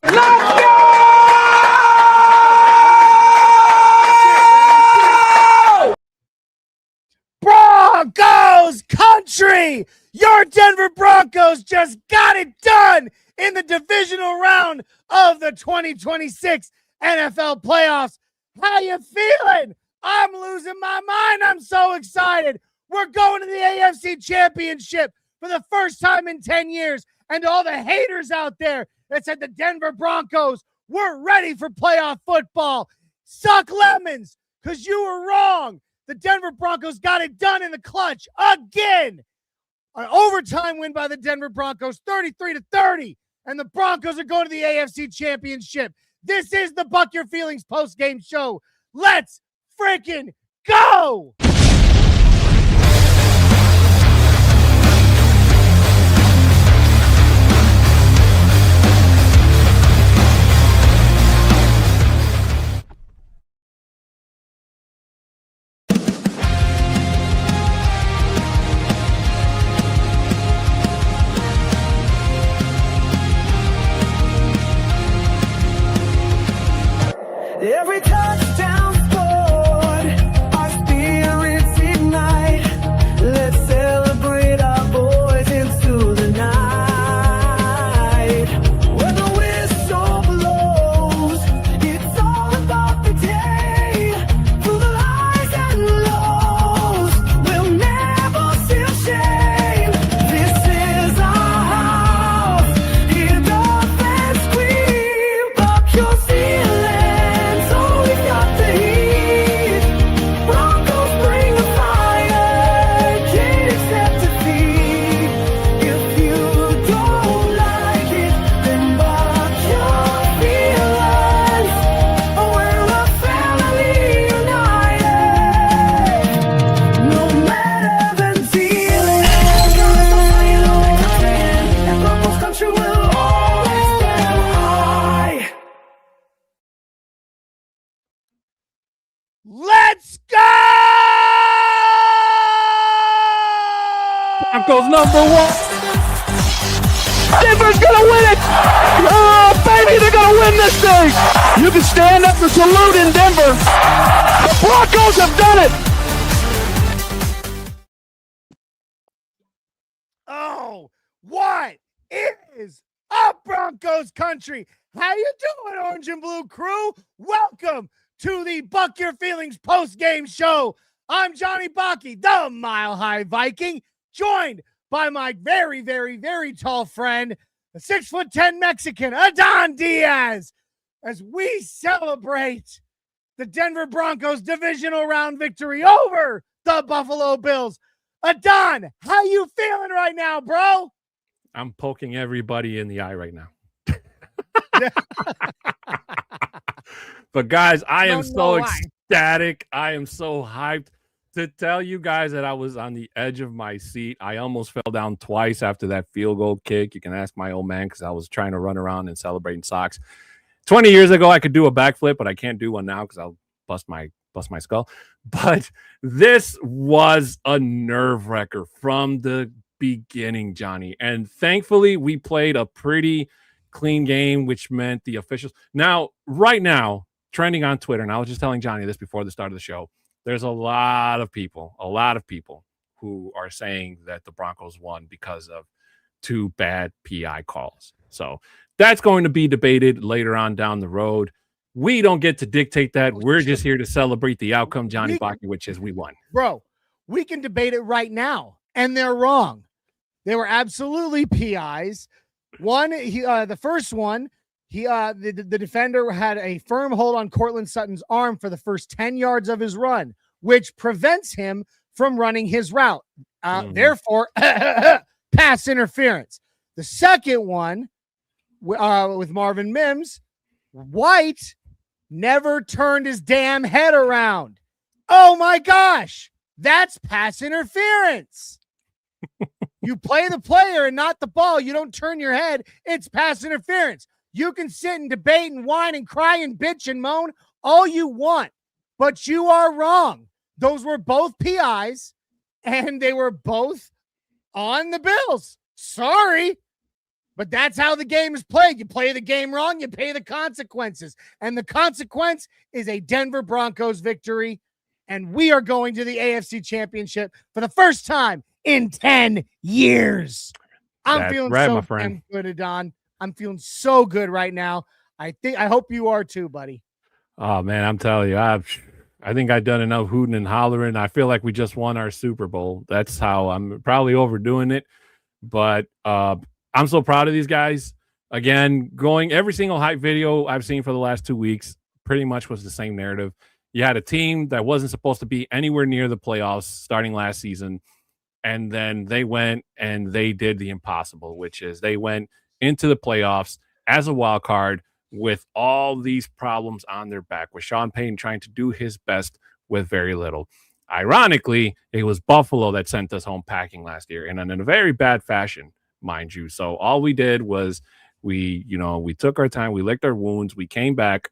Let's go! Broncos country! Your Denver Broncos just got it done in the divisional round of the 2026 NFL playoffs. How you feeling? I'm losing my mind. I'm so excited. We're going to the AFC Championship for the first time in 10 years. And all the haters out there that said the Denver Broncos weren't ready for playoff football, suck lemons, because you were wrong. The Denver Broncos got it done in the clutch again. An overtime win by the Denver Broncos, 33-30. And the Broncos are going to the AFC Championship. This is the Buck Your Feelings post-game show. Let's freaking go! Every touchdown scored, our spirits ignite. Let's celebrate our boys into the night. When the whistle blows, it's all about the day. Through the highs and lows, we'll never feel shame. This is our house. Hear the fans scream, Buck your feelings. Let's go! Broncos number one. Denver's gonna win it! Oh, baby, they're gonna win this thing! You can stand up and salute in Denver. The Broncos have done it! Oh, what is up, Broncos country? How you doing, Orange and Blue crew? Welcome to the Buck Your Feelings post-game show. I'm Johnny Baki, the Mile High Viking, joined by my very, very, very tall friend, the 6'10" Mexican, Adon Diaz, as we celebrate the Denver Broncos divisional round victory over the Buffalo Bills. Adon, how you feeling right now, bro? I'm poking everybody in the eye right now. But guys, I am so ecstatic. I am so hyped to tell you guys that I was on the edge of my seat. I almost fell down twice after that field goal kick. You can ask my old man because I was trying to run around and celebrating socks. 20 years ago, I could do a backflip, but I can't do one now because I'll bust my skull. But this was a nerve wrecker from the beginning, Johnny. And thankfully, we played a pretty clean game, which meant the officials. Now, right now, trending on Twitter, and I was just telling Johnny this before the start of the show, there's a lot of people who are saying that the Broncos won because of two bad PI calls. So that's going to be debated later on down the road. We don't get to dictate that. We're just here to celebrate the outcome, Johnny Baki, which is we won. Bro, we can debate it right now, and they're wrong. They were absolutely PIs. The first one, the defender had a firm hold on Cortland Sutton's arm for the first 10 yards of his run, which prevents him from running his route. Therefore, pass interference. The second one, with Marvin Mims, White never turned his damn head around. Oh my gosh, that's pass interference. You play the player and not the ball. You don't turn your head. It's pass interference. You can sit and debate and whine and cry and bitch and moan all you want, but you are wrong. Those were both PIs, and they were both on the Bills. Sorry, but that's how the game is played. You play the game wrong, you pay the consequences. And the consequence is a Denver Broncos victory. And we are going to the AFC Championship for the first time in 10 years. I'm feeling right, so my friend. damn good, Adon. I'm feeling so good right now. I hope you are too, buddy. Oh man, I'm telling you, I think I've done enough hooting and hollering. I feel like we just won our Super Bowl. That's how I'm probably overdoing it. But I'm so proud of these guys. Again, going every single hype video I've seen for the last 2 weeks pretty much was the same narrative. You had a team that wasn't supposed to be anywhere near the playoffs starting last season. And then they went and they did the impossible, which is they went into the playoffs as a wild card with all these problems on their back, with Sean Payton trying to do his best with very little. Ironically, it was Buffalo that sent us home packing last year, and in a very bad fashion, mind you. So all we did was we took our time, we licked our wounds, we came back,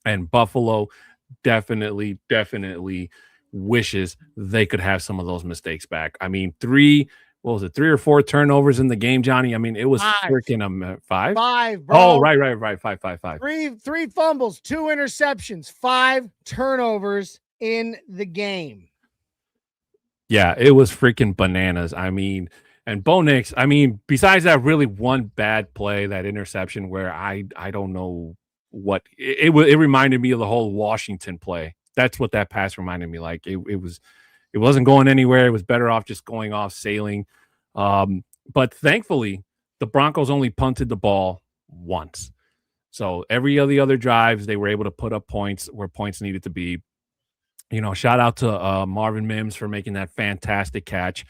and Buffalo definitely wishes they could have some of those mistakes back. I mean, 3 or 4 turnovers in the game, Johnny? I mean, it was freaking 5? 5, bro. Oh, right. 5. 3 fumbles, 2 interceptions, 5 turnovers in the game. Yeah, it was freaking bananas. I mean, and Bo Nix, I mean, besides that really one bad play, that interception where I don't know what it reminded me of the whole Washington play. That's what that pass reminded me like. It wasn't going anywhere. It was better off just going off sailing. But thankfully, the Broncos only punted the ball once. So every other drives, they were able to put up points where points needed to be. Shout out to Marvin Mims for making that fantastic catch.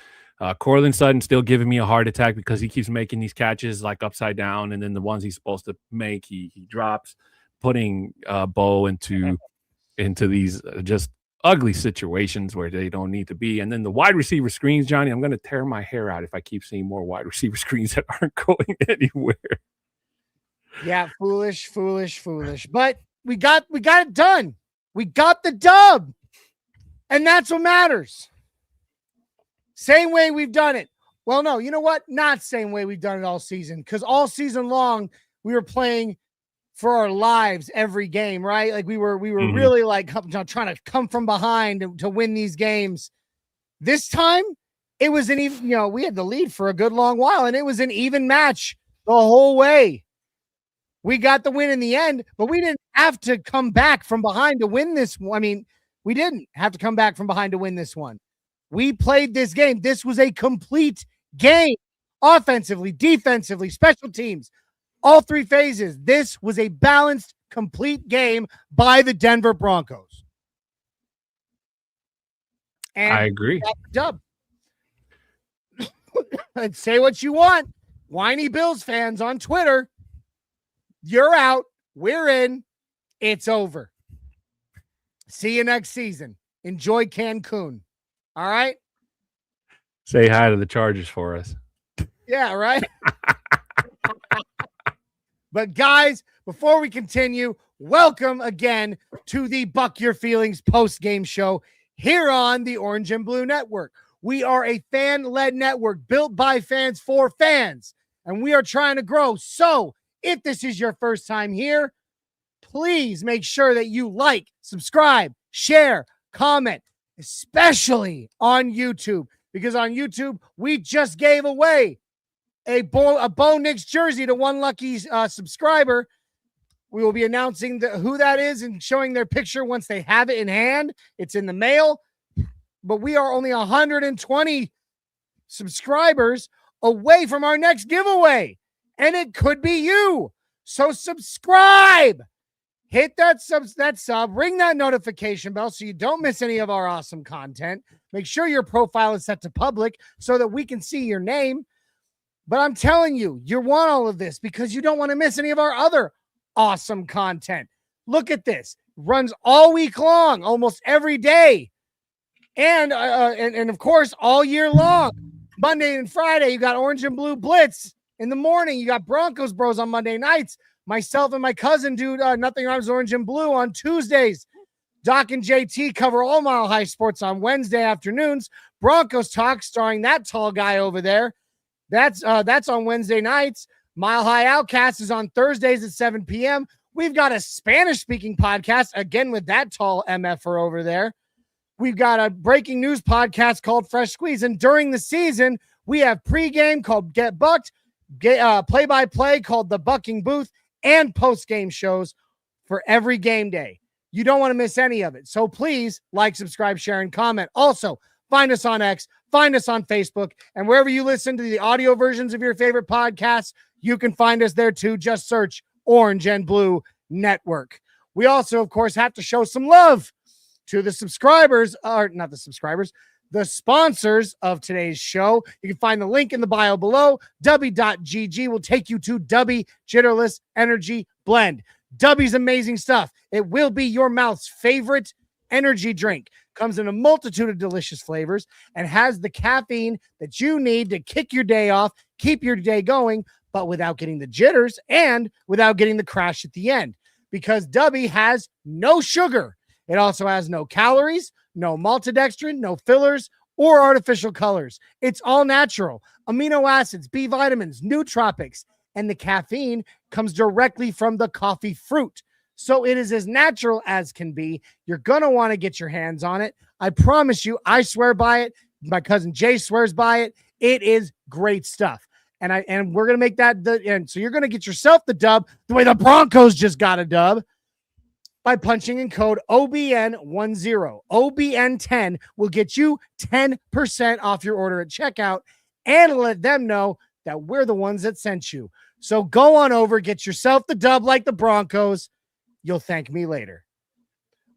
Cortland Sutton still giving me a heart attack because he keeps making these catches like upside down, and then the ones he's supposed to make, he drops, putting Bo into these just ugly situations where they don't need to be. And then the wide receiver screens, Johnny, I'm going to tear my hair out if I keep seeing more wide receiver screens that aren't going anywhere. Yeah, foolish. But we got it done. We got the dub. And that's what matters. Same way we've done it. Well, no, you know what? Not same way we've done it all season, because all season long we were playing for our lives every game, right? Like we were really like trying to come from behind to win these games. This time it was an even, we had the lead for a good long while, and it was an even match the whole way. We got the win in the end, but we didn't have to come back from behind to win this. I mean, we didn't have to come back from behind to win this one. We played this game. This was a complete game, offensively, defensively, special teams, all 3 phases. This was a balanced, complete game by the Denver Broncos. And I agree. Dub. And say what you want, whiny Bills fans on Twitter. You're out. We're in. It's over. See you next season. Enjoy Cancun. All right? Say hi to the Chargers for us. Yeah, right? But guys, before we continue, welcome again to the Buck Your Feelings post-game show here on the Orange and Blue Network. We are a fan-led network built by fans for fans, and we are trying to grow. So if this is your first time here, please make sure that you like, subscribe, share, comment, especially on YouTube, because on YouTube, we just gave away a Bo Nix jersey to one lucky subscriber. We will be announcing who that is and showing their picture once they have it in hand. It's in the mail, but we are only 120 subscribers away from our next giveaway, and it could be you. So subscribe. Hit that sub, ring that notification bell so you don't miss any of our awesome content. Make sure your profile is set to public so that we can see your name. But I'm telling you, you want all of this because you don't want to miss any of our other awesome content. Look at this. Runs all week long, almost every day. And of course, all year long. Monday and Friday, you got Orange and Blue Blitz. In the morning, you got Broncos Bros on Monday nights. Myself and my cousin do Nothing Rhymes Orange and Blue on Tuesdays. Doc and JT cover all Mile High sports on Wednesday afternoons. Broncos Talk, starring that tall guy over there. That's on Wednesday nights. Mile High Oukast is on Thursdays at 7 p.m. We've got a Spanish-speaking podcast, again with that tall MFer over there. We've got a breaking news podcast called Fresh Squeeze. And during the season, we have pregame called Get Bucked, play-by-play called The Bucking Booth, and post-game shows for every game day. You don't want to miss any of it. So please like, subscribe, share, and comment. Also, find us on X, find us on Facebook, and wherever you listen to the audio versions of your favorite podcasts, you can find us there too. Just search Orange and Blue Network. We also, of course, have to show some love to the subscribers, or not the subscribers, the sponsors of today's show. You can find the link in the bio below. Dubby.gg will take you to Dubby Jitterless Energy Blend. Dubby's amazing stuff. It will be your mouth's favorite energy drink. Comes in a multitude of delicious flavors and has the caffeine that you need to kick your day off, keep your day going, but without getting the jitters and without getting the crash at the end. Because Dubby has no sugar. It also has no calories, no maltodextrin, no fillers, or artificial colors. It's all natural. Amino acids, B vitamins, nootropics, and the caffeine comes directly from the coffee fruit. So it is as natural as can be. You're going to want to get your hands on it. I promise you, I swear by it. My cousin Jay swears by it. It is great stuff. And we're going to make that and so you're going to get yourself the dub the way the Broncos just got a dub by punching in code OBN10. OBN10 will get you 10% off your order at checkout and let them know that we're the ones that sent you. So go on over, get yourself the dub like the Broncos. You'll thank me later.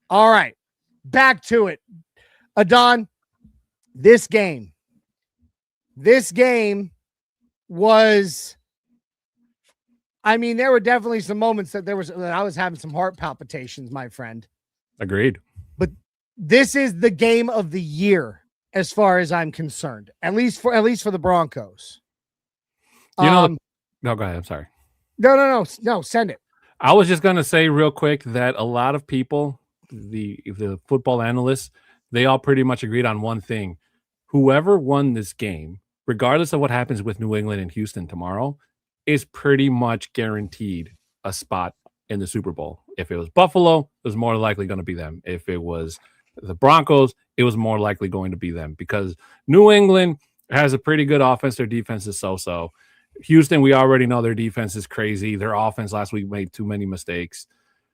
All right, back to it. Adon, this game was, I mean, there were definitely some moments that I was having some heart palpitations, my friend. Agreed. But this is the game of the year, as far as I'm concerned, at least for the Broncos. No, go ahead. I'm sorry. No, send it. I was just going to say real quick that a lot of people, the football analysts, they all pretty much agreed on one thing. Whoever won this game, regardless of what happens with New England and Houston tomorrow, is pretty much guaranteed a spot in the Super Bowl. If it was Buffalo, it was more likely going to be them. If it was the Broncos, it was more likely going to be them because New England has a pretty good offense. Their defense is so-so. Houston, we already know their defense is crazy. Their offense last week made too many mistakes.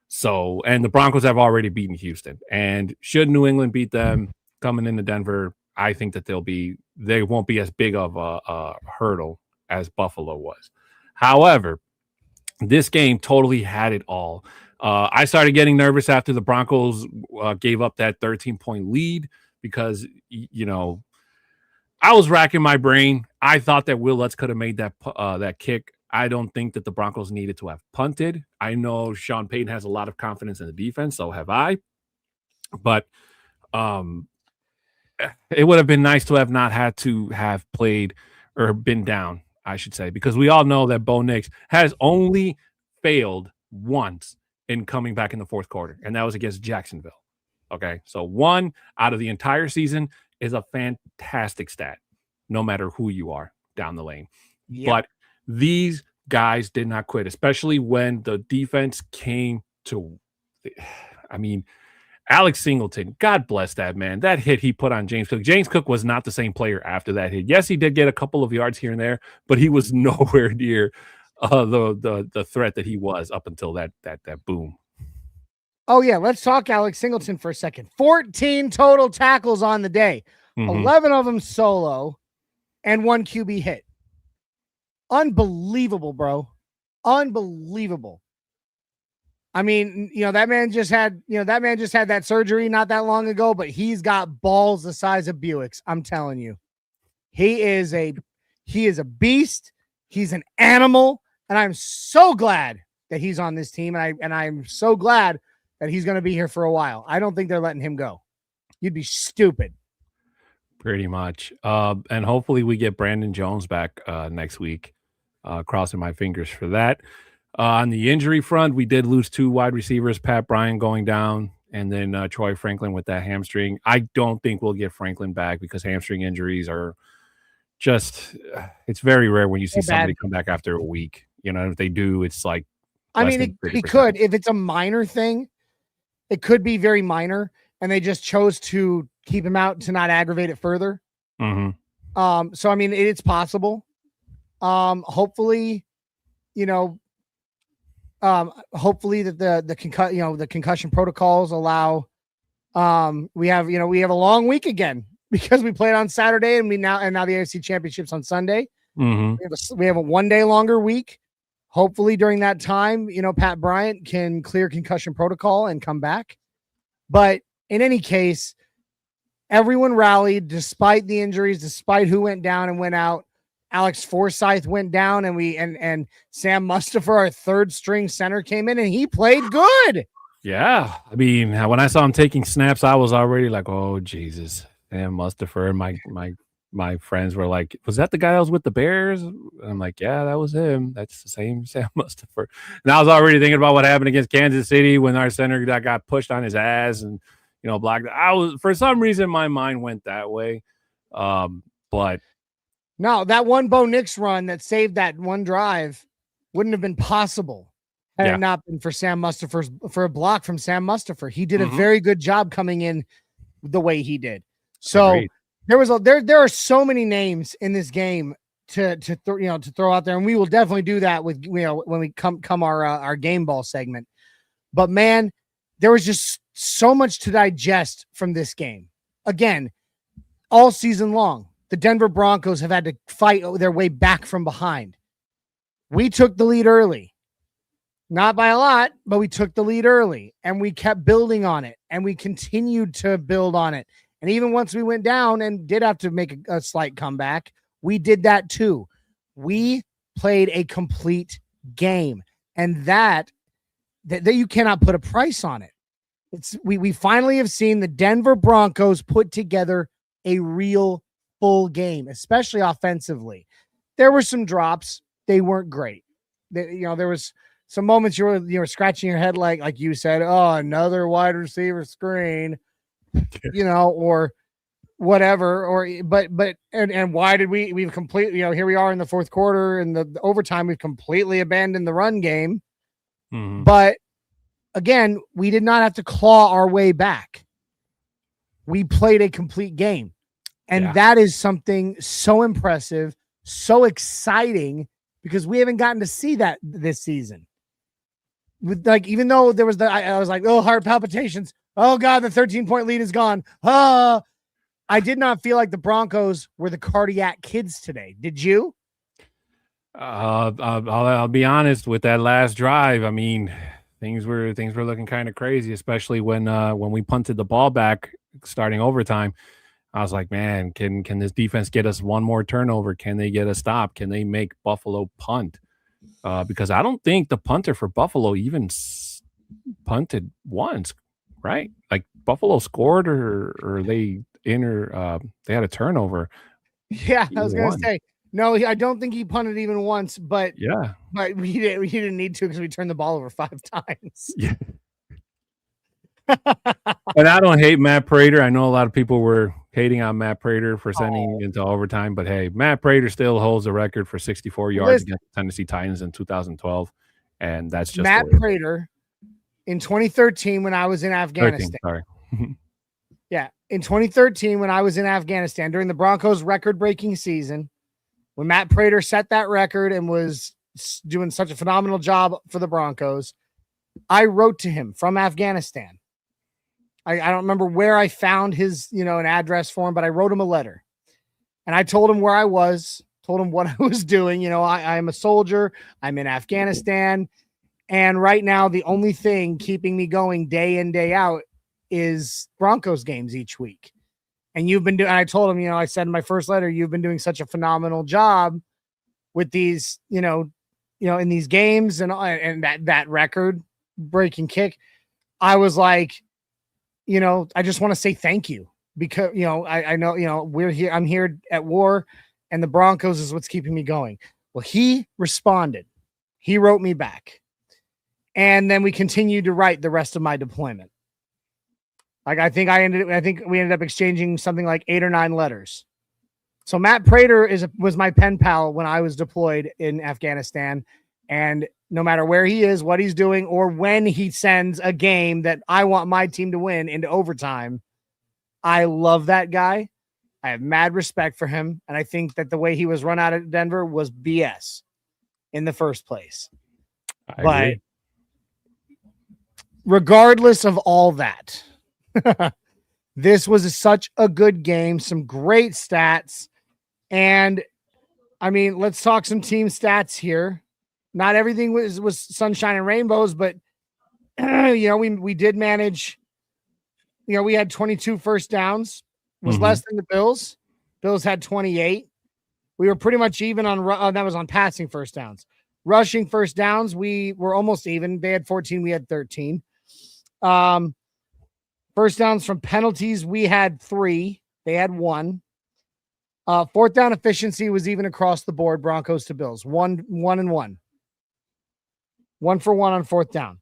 So, and the Broncos have already beaten Houston. And should New England beat them coming into Denver, I think that they won't be as big of a hurdle as Buffalo was. However, this game totally had it all. I started getting nervous after the Broncos gave up that 13-point lead because, I was racking my brain. I thought that Will Lutz could have made that kick. I don't think that the Broncos needed to have punted. I know Sean Payton has a lot of confidence in the defense, so have I. But it would have been nice to have not had to have played or been down, I should say, because we all know that Bo Nix has only failed once in coming back in the fourth quarter, and that was against Jacksonville. Okay, so 1 out of the entire season is a fantastic stat, no matter who you are down the lane. Yep. But these guys did not quit, especially when the defense came to, Alex Singleton, God bless that man. That hit he put on James Cook. James Cook was not the same player after that hit. Yes, he did get a couple of yards here and there, but he was nowhere near the threat that he was up until that boom. Oh, yeah. Let's talk Alex Singleton for a second. 14 total tackles on the day. 11 of them solo and 1 QB hit. Unbelievable, bro. Unbelievable. I mean, that man just had that surgery not that long ago, but he's got balls the size of Buicks. I'm telling you. He is a beast. He's an animal. And I'm so glad that he's on this team. And I'm so glad that he's going to be here for a while. I don't think they're letting him go. You'd be stupid. Pretty much. And hopefully we get Brandon Jones back next week. Crossing my fingers for that. On the injury front, we did lose 2 wide receivers, Pat Bryant going down and then Troy Franklin with that hamstring. I don't think we'll get Franklin back because hamstring injuries are just it's very rare when you see somebody come back after a week. You know, if they do, it's like I mean, he could if it's a minor thing, it could be very minor, and they just chose to keep him out to not aggravate it further. So I mean, it's possible. Hopefully, hopefully that the concussion protocols allow. We have a long week again because we played on Saturday and now the AFC Championships on Sunday. We have a 1 day longer week. Hopefully during that time, Pat Bryant can clear concussion protocol and come back. But in any case, everyone rallied despite the injuries, despite who went down and went out. Alex Forsythe went down and Sam Mustipher, our third string center, came in and he played good. Yeah. I mean, when I saw him taking snaps, I was already like, oh, Jesus. Sam Mustipher. My friends were like, was that the guy that was with the Bears? And I'm like, yeah, that was him. That's the same Sam Mustipher. And I was already thinking about what happened against Kansas City when our center that got pushed on his ass and, blocked. For some reason, my mind went that way. But no, that one Bo Nix run that saved that one drive wouldn't have been possible had it not been for Sam Mustipher's for a block from Sam Mustipher. He did a very good job coming in the way he did. So agreed. There are so many names in this game to throw out there, and we will definitely do that with when we come our game ball segment. But man, there was just so much to digest from this game. Again, all season long, the Denver Broncos have had to fight their way back from behind. We took the lead early. Not by a lot, but we took the lead early and we kept building on it and we continued to build on it. And even once we went down and did have to make a slight comeback, we did that too. We played a complete game, and that you cannot put a price on it. We finally have seen the Denver Broncos put together a real full game, especially offensively. There were some drops. They weren't great. There was some moments you were scratching your head like you said, oh, another wide receiver screen, or whatever, but why did we've completely, here we are in the fourth quarter and the overtime, we've completely abandoned the run game. But again, we did not have to claw our way back. We played a complete game. And that is something so impressive, so exciting, because we haven't gotten to see that this season. Even though there was I was like, oh, heart palpitations. Oh God, the 13-point lead is gone. I did not feel like the Broncos were the cardiac kids today. Did you? I'll be honest with that last drive. I mean, things were looking kind of crazy, especially when we punted the ball back starting overtime. I was like, man, can this defense get us one more turnover? Can they get a stop? Can they make Buffalo punt? Because I don't think the punter for Buffalo even punted once, right? Like Buffalo scored or they had a turnover. Yeah, I was going to say, no, I don't think he punted even once, but we didn't need to because we turned the ball over 5 times. Yeah. And I don't hate Matt Prater. I know a lot of people were hating on Matt Prater for sending into overtime, but hey, Matt Prater still holds the record for 64 yards against the Tennessee Titans in 2012, and that's just Matt Prater in 2013 when I was in Afghanistan. 13, yeah, in 2013 when I was in Afghanistan during the Broncos record-breaking season, when Matt Prater set that record and was doing such a phenomenal job for the Broncos, I wrote to him from Afghanistan. I don't remember where I found his, an address for him, but I wrote him a letter and I told him where I was, told him what I was doing. I'm a soldier. I'm in Afghanistan. And right now, the only thing keeping me going day in, day out is Broncos games each week. And you've been doing, I told him, I said in my first letter, you've been doing such a phenomenal job with these, in these games and that record breaking kick. I was like, I just want to say thank you because, I know, we're here. I'm here at war and the Broncos is what's keeping me going. Well, he responded. He wrote me back. And then we continued to write the rest of my deployment. Like I think we ended up exchanging something like 8 or 9 letters. So Matt Prater was my pen pal when I was deployed in Afghanistan. And no matter where he is, what he's doing, or when he sends a game that I want my team to win into overtime, I love that guy. I have mad respect for him. And I think that the way he was run out of Denver was BS in the first place. I agree. Regardless of all that, this was such a good game, some great stats. And I mean, let's talk some team stats here. Not everything was sunshine and rainbows, but we did manage. We had 22 first downs, was less than the Bills. Bills had 28. We were pretty much even on that was on passing first downs. Rushing first downs, we were almost even. They had 14, we had 13. First downs from penalties, we had 3. They had 1. Fourth down efficiency was even across the board, Broncos to Bills. 1 and 1. 1 for 1 on fourth down.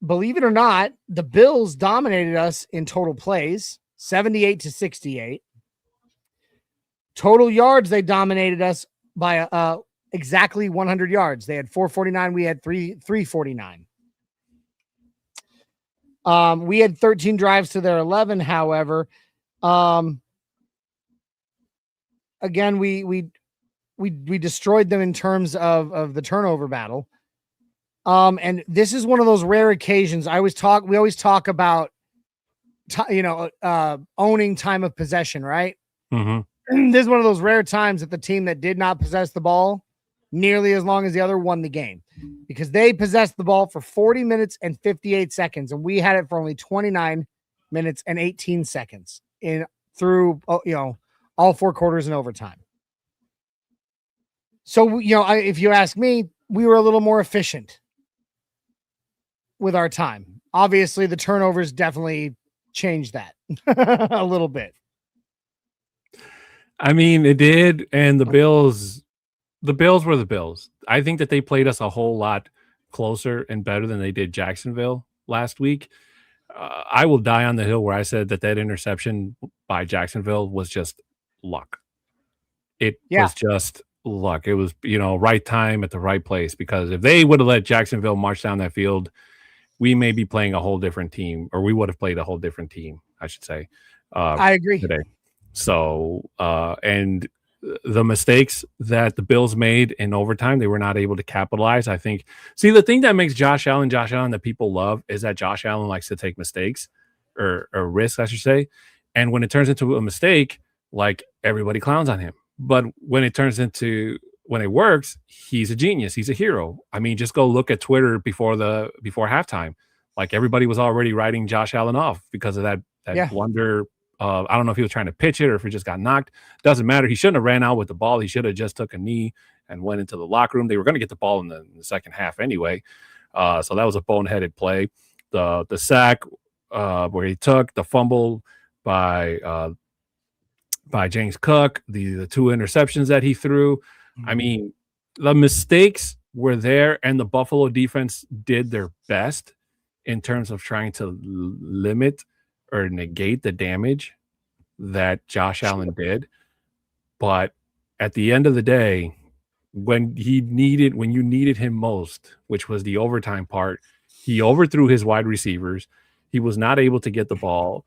Believe it or not, the Bills dominated us in total plays, 78-68. Total yards, they dominated us by exactly 100 yards. They had 449. We had 349. We had 13 drives to their 11. However, again, we destroyed them in terms of the turnover battle. And this is one of those rare occasions. We always talk about, owning time of possession, right? Mm-hmm. This is one of those rare times that the team that did not possess the ball nearly as long as the other won the game, because they possessed the ball for 40 minutes and 58 seconds. And we had it for only 29 minutes and 18 seconds through all 4 quarters and overtime. So, if you ask me, we were a little more efficient with our time. Obviously, the turnovers definitely changed that a little bit. I mean, it did. And the Bills were the Bills. I think that they played us a whole lot closer and better than they did Jacksonville last week. I will die on the hill where I said that interception by Jacksonville was just luck. It was just luck. It was, right time at the right place, because if they would have let Jacksonville march down that field, we may be playing a whole different team, or we would have played a whole different team, I should say. I agree. Today. So, and the mistakes that the Bills made in overtime, they were not able to capitalize. I think, the thing that makes Josh Allen that people love is that Josh Allen likes to take mistakes or risks, I should say. And when it turns into a mistake, like, everybody clowns on him. But when it works, he's a genius. He's a hero. I mean, just go look at Twitter before halftime. Like, everybody was already writing Josh Allen off because of that blunder. I don't know if he was trying to pitch it or if he just got knocked. Doesn't matter. He shouldn't have ran out with the ball. He should have just took a knee and went into the locker room. They were going to get the ball in the second half anyway. So that was a boneheaded play. The sack where he took the fumble by James Cook, the 2 interceptions that he threw. I mean, the mistakes were there, and the Buffalo defense did their best in terms of trying to limit or negate the damage that Josh Allen did. But at the end of the day, when you needed him most, which was the overtime part, he overthrew his wide receivers. He was not able to get the ball.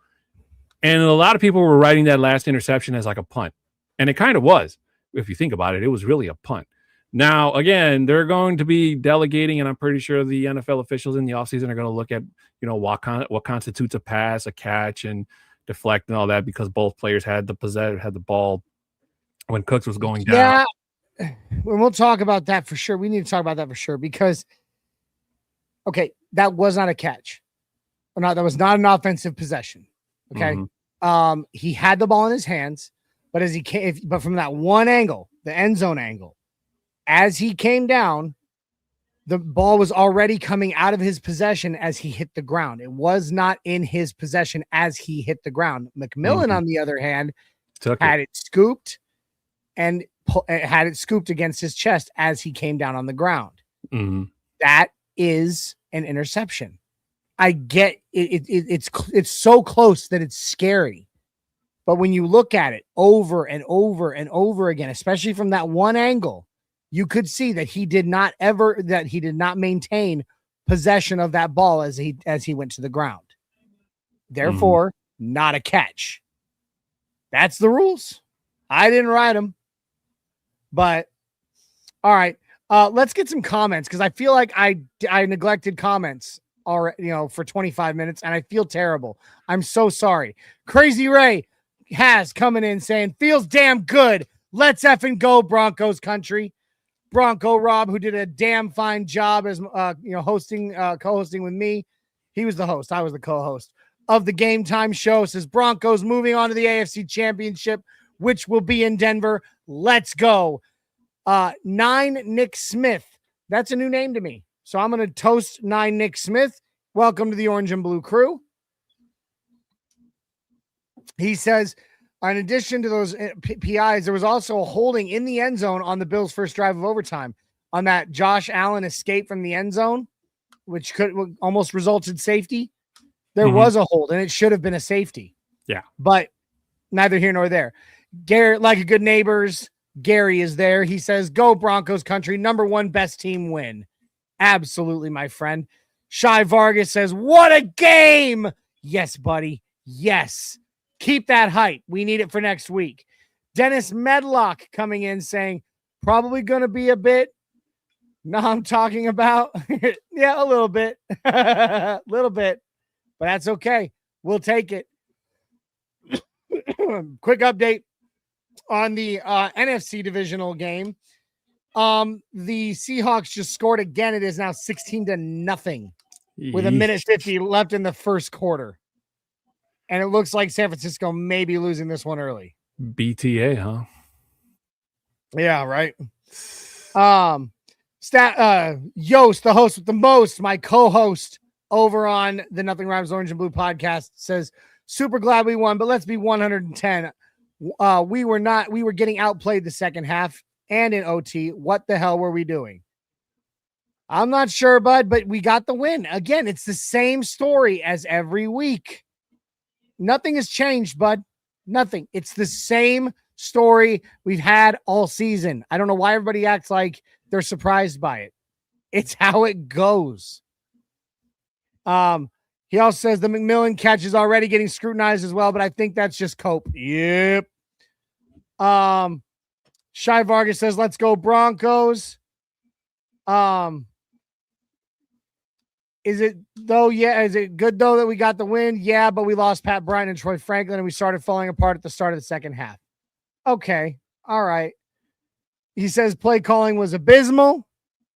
And a lot of people were writing that last interception as like a punt. And it kind of was. If you think about it, it was really a punt. Now, again, they're going to be delegating, and I'm pretty sure the NFL officials in the offseason are going to look at, what constitutes a pass, a catch, and deflect and all that, because both players had the ball when Cooks was going down. Yeah, we'll talk about that for sure. We need to talk about that for sure, because, okay, that was not a catch. Or not, that was not an offensive possession. Okay. Mm-hmm. He had the ball in his hands, but but from that one angle, the end zone angle, as he came down, the ball was already coming out of his possession as he hit the ground. It was not in his possession as he hit the ground. McMillan, on the other hand, had it scooped and had it scooped against his chest as he came down on the ground. Mm-hmm. That is an interception. I get it, it's so close that it's scary. But when you look at it over and over and over again, especially from that one angle, you could see that he did not maintain possession of that ball as he went to the ground. Therefore, not a catch. That's the rules. I didn't write them. But all right, let's get some comments because I feel like I neglected comments already, for 25 minutes, and I feel terrible. I'm so sorry. Crazy Ray has coming in saying, feels damn good. Let's effing go, Broncos country. Bronco Rob, who did a damn fine job as co-hosting with me. He was the host. I was the co-host of the Game Time show. Says Broncos moving on to the AFC Championship, which will be in Denver. Let's go. 9 Nick Smith. That's a new name to me. So I'm going to toast 9 Nick Smith. Welcome to the Orange and Blue crew. He says, in addition to those PIs, there was also a holding in the end zone on the Bills' first drive of overtime on that Josh Allen escape from the end zone, which could almost result in safety. There was a hold, and it should have been a safety. Yeah. But neither here nor there. Garrett, like a good neighbors, Gary is there. He says, go Broncos country, #1 best team win. Absolutely, my friend. Shy Vargas says, what a game. Yes, buddy. Yes. Keep that hype. We need it for next week. Dennis Medlock coming in saying, probably going to be a bit. No, I'm talking about. Yeah, a little bit. A little bit. But that's okay. We'll take it. Quick update on the NFC divisional game. The Seahawks just scored again. It is now 16-0 with 1:50 left in the first quarter. And it looks like San Francisco may be losing this one early. BTA, huh? Yeah, right. Yost, the host with the most, my co-host over on the Nothing Rhymes Orange and Blue podcast, says, super glad we won, but let's be 110. We were getting outplayed the second half and in OT. What the hell were we doing? I'm not sure, bud, but we got the win. Again, it's the same story as every week. Nothing has changed, bud. Nothing. It's the same story we've had all season. I don't know why everybody acts like they're surprised by it. It's how it goes. He also says the McMillan catch is already getting scrutinized as well, but I think that's just cope. Yep. Shy Vargas says, let's go Broncos. Is it though? Yeah. Is it good though that we got the win? Yeah, but we lost Pat Bryant and Troy Franklin and we started falling apart at the start of the second half. Okay. All right. He says play calling was abysmal.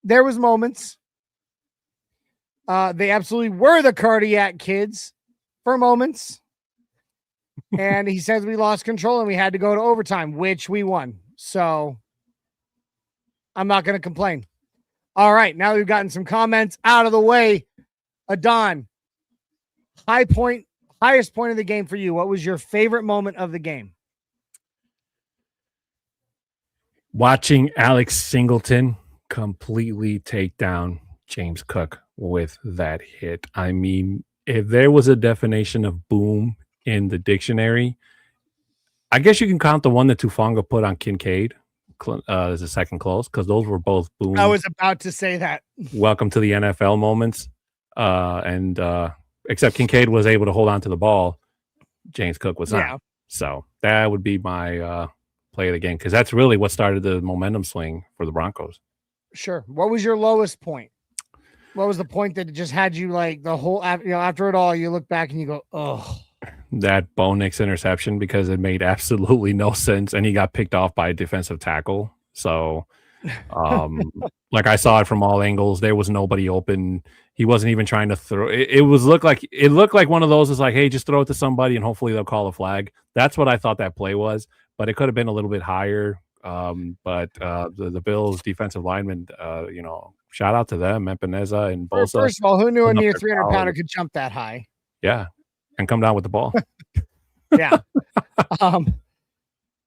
There was moments. They absolutely were the cardiac kids for moments. And he says we lost control and we had to go to overtime, which we won. So I'm not going to complain. All right. Now we've gotten some comments out of the way. Adon, highest point of the game for you. What was your favorite moment of the game? Watching Alex Singleton completely take down James Cook with that hit. I mean, if there was a definition of boom in the dictionary, I guess you can count the one that Tufanga put on Kincaid as a second close, because those were both boom. I was about to say that. Welcome to the NFL moments. And except Kincaid was able to hold on to the ball. James Cook was not. Yeah. So that would be my play of the game, because that's really what started the momentum swing for the Broncos. Sure. What was your lowest point? What was the point that just had you like the whole, after it all, you look back and you go, oh. That Bo Nix interception, because it made absolutely no sense, and he got picked off by a defensive tackle. So, like I saw it from all angles. There was nobody open. He wasn't even trying to throw. It looked like one of those is like, hey, just throw it to somebody and hopefully they'll call a flag. That's what I thought that play was, but it could have been a little bit higher. But the Bills defensive linemen, shout out to them, Empineza and Bosa. First of all, who knew a near 300-pounder could jump that high? Yeah, and come down with the ball. Yeah.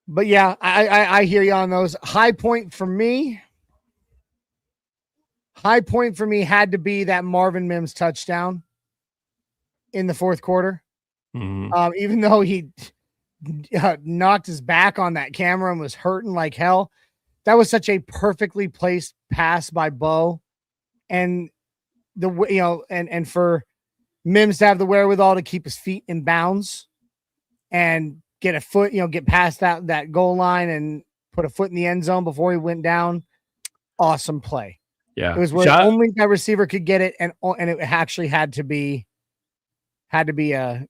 But yeah, I hear you on those. High point for me had to be that Marvin Mims touchdown. in the fourth quarter. Mhm. Even though he knocked his back on that camera and was hurting like hell. That was such a perfectly placed pass by Bo, and and for Mims to have the wherewithal to keep his feet in bounds and get a foot, get past that goal line and put a foot in the end zone before he went down. Awesome play. Yeah, It was where only that receiver could get it, and it actually had to be a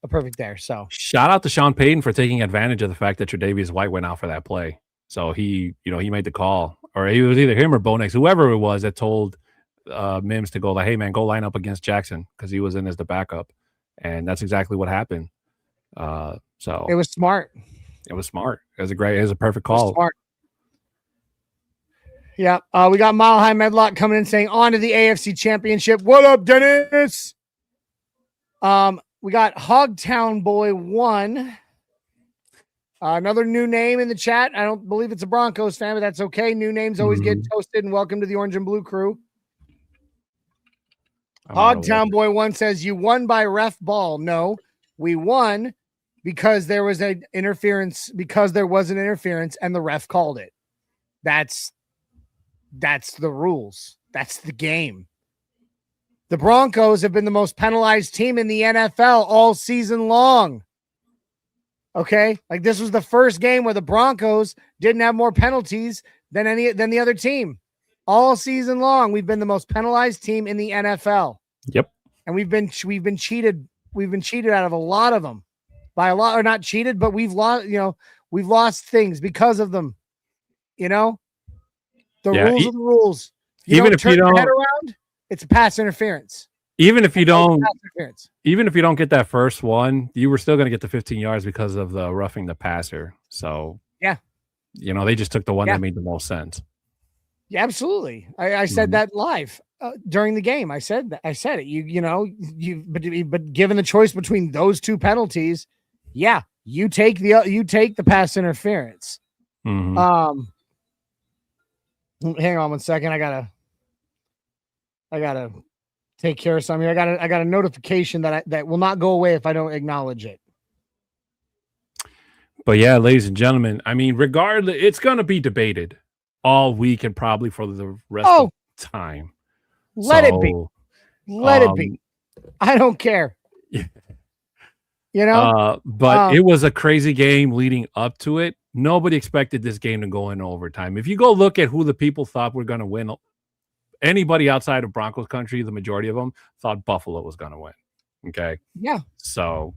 perfect there. So shout out to Sean Payton for taking advantage of the fact that Tre'Davious White went out for that play. So he made the call, or it was either him or Bo Nix, whoever it was that told Mims to go like, hey man, go line up against Jackson, because he was in as the backup, and that's exactly what happened. So it was smart. It was smart. It was a perfect call. Smart. Yeah. We got Mile High Medlock coming in saying on to the AFC Championship. What up, Dennis? We got Hogtown Boy 1. Another new name in the chat. I don't believe it's a Broncos fan, but that's okay. New names always get toasted, and welcome to the Orange and Blue crew. Hogtown Boy 1 says, you won by ref ball. No, we won because there was an interference, and the ref called it. That's the rules. That's the game. The Broncos have been the most penalized team in the NFL all season long. Okay? Like, this was the first game where the Broncos didn't have more penalties than the other team. All season long, we've been the most penalized team in the NFL. Yep. And we've been cheated. We've been cheated out of a lot of them. By a lot, or not cheated, but we've lost things because of them. The rules are the rules. Even if you don't turn your head around, it's a pass interference. Even if you don't get that first one, you were still going to get the 15 yards because of the roughing the passer. So yeah, they just took the one that made the most sense. Yeah, absolutely. I said that live during the game. I said it. But given the choice between those two penalties, yeah, you take the pass interference. Mm-hmm. Hang on one second. I gotta take care of something. I got a notification that will not go away if I don't acknowledge it. But yeah, ladies and gentlemen, I mean, regardless, it's gonna be debated all week and probably for the rest of the time. Let it be. Let it be. I don't care. But it was a crazy game leading up to it. Nobody expected this game to go in overtime. If you go look at who the people thought were going to win, anybody outside of Broncos country, the majority of them thought Buffalo was going to win. Okay. Yeah. So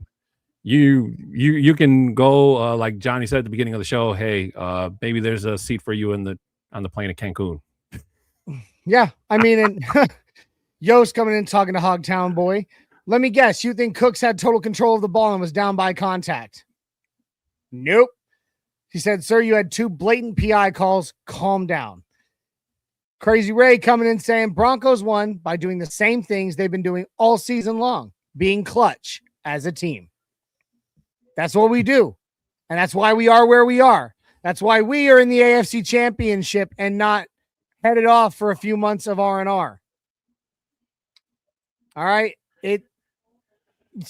you can go like Johnny said at the beginning of the show. Hey, maybe there's a seat for you on the plane to Cancun. Yeah, I mean, and Yost coming in talking to Hogtown Boy. Let me guess, you think Cooks had total control of the ball and was down by contact? Nope. He said, sir, you had 2 blatant PI calls. Calm down. Crazy Ray coming in saying Broncos won by doing the same things they've been doing all season long, being clutch as a team. That's what we do. And that's why we are where we are. That's why we are in the AFC Championship and not headed off for a few months of R&R. All right.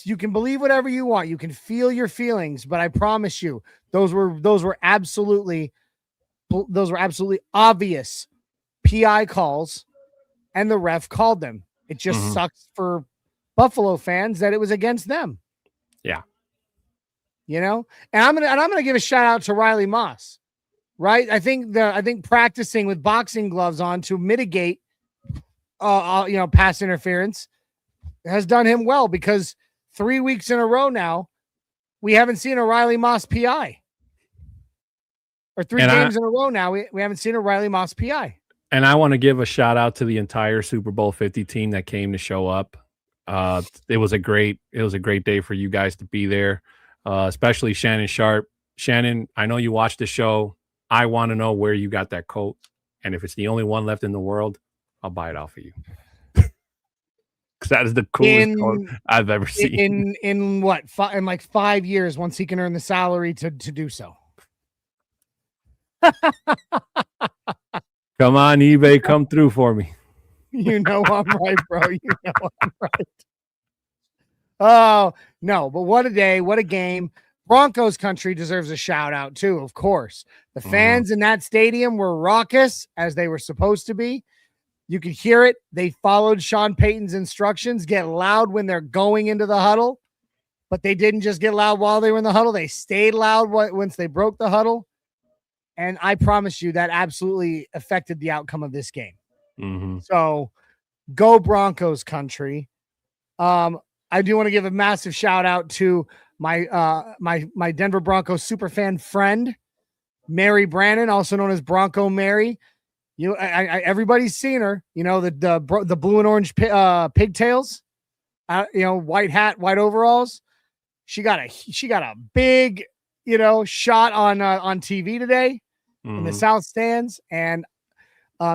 You can believe whatever you want. You can feel your feelings, but I promise you, those were absolutely obvious PI calls, and the ref called them. It just sucks for Buffalo fans that it was against them. Yeah. And I'm gonna give a shout out to Riley Moss. Right? I think practicing with boxing gloves on to mitigate pass interference has done him well, because 3 weeks in a row now, we haven't seen a Riley Moss PI. Or 3 games in a row now, we haven't seen a Riley Moss PI. And I want to give a shout out to the entire Super Bowl 50 team that came to show up. It was a great day for you guys to be there, especially Shannon Sharp. Shannon, I know you watched the show. I want to know where you got that coat, and if it's the only one left in the world, I'll buy it off of you. Because that is the coolest coat I've ever seen. In what? In like 5 years, once he can earn the salary to do so. Come on, eBay, come through for me. You know I'm right, bro. You know I'm right. Oh, no, but what a day, what a game. Broncos country deserves a shout out too, of course. The fans in that stadium were raucous as they were supposed to be. You could hear it. They followed Sean Payton's instructions, get loud when they're going into the huddle, but they didn't just get loud while they were in the huddle. They stayed loud once they broke the huddle. And I promise you that absolutely affected the outcome of this game. So go Broncos country. I do want to give a massive shout out to my Denver Broncos superfan friend, Mary Brannon, also known as Bronco Mary. Everybody's seen her. The blue and orange pigtails. White hat, white overalls. She got a big shot on TV today in the South Stands, and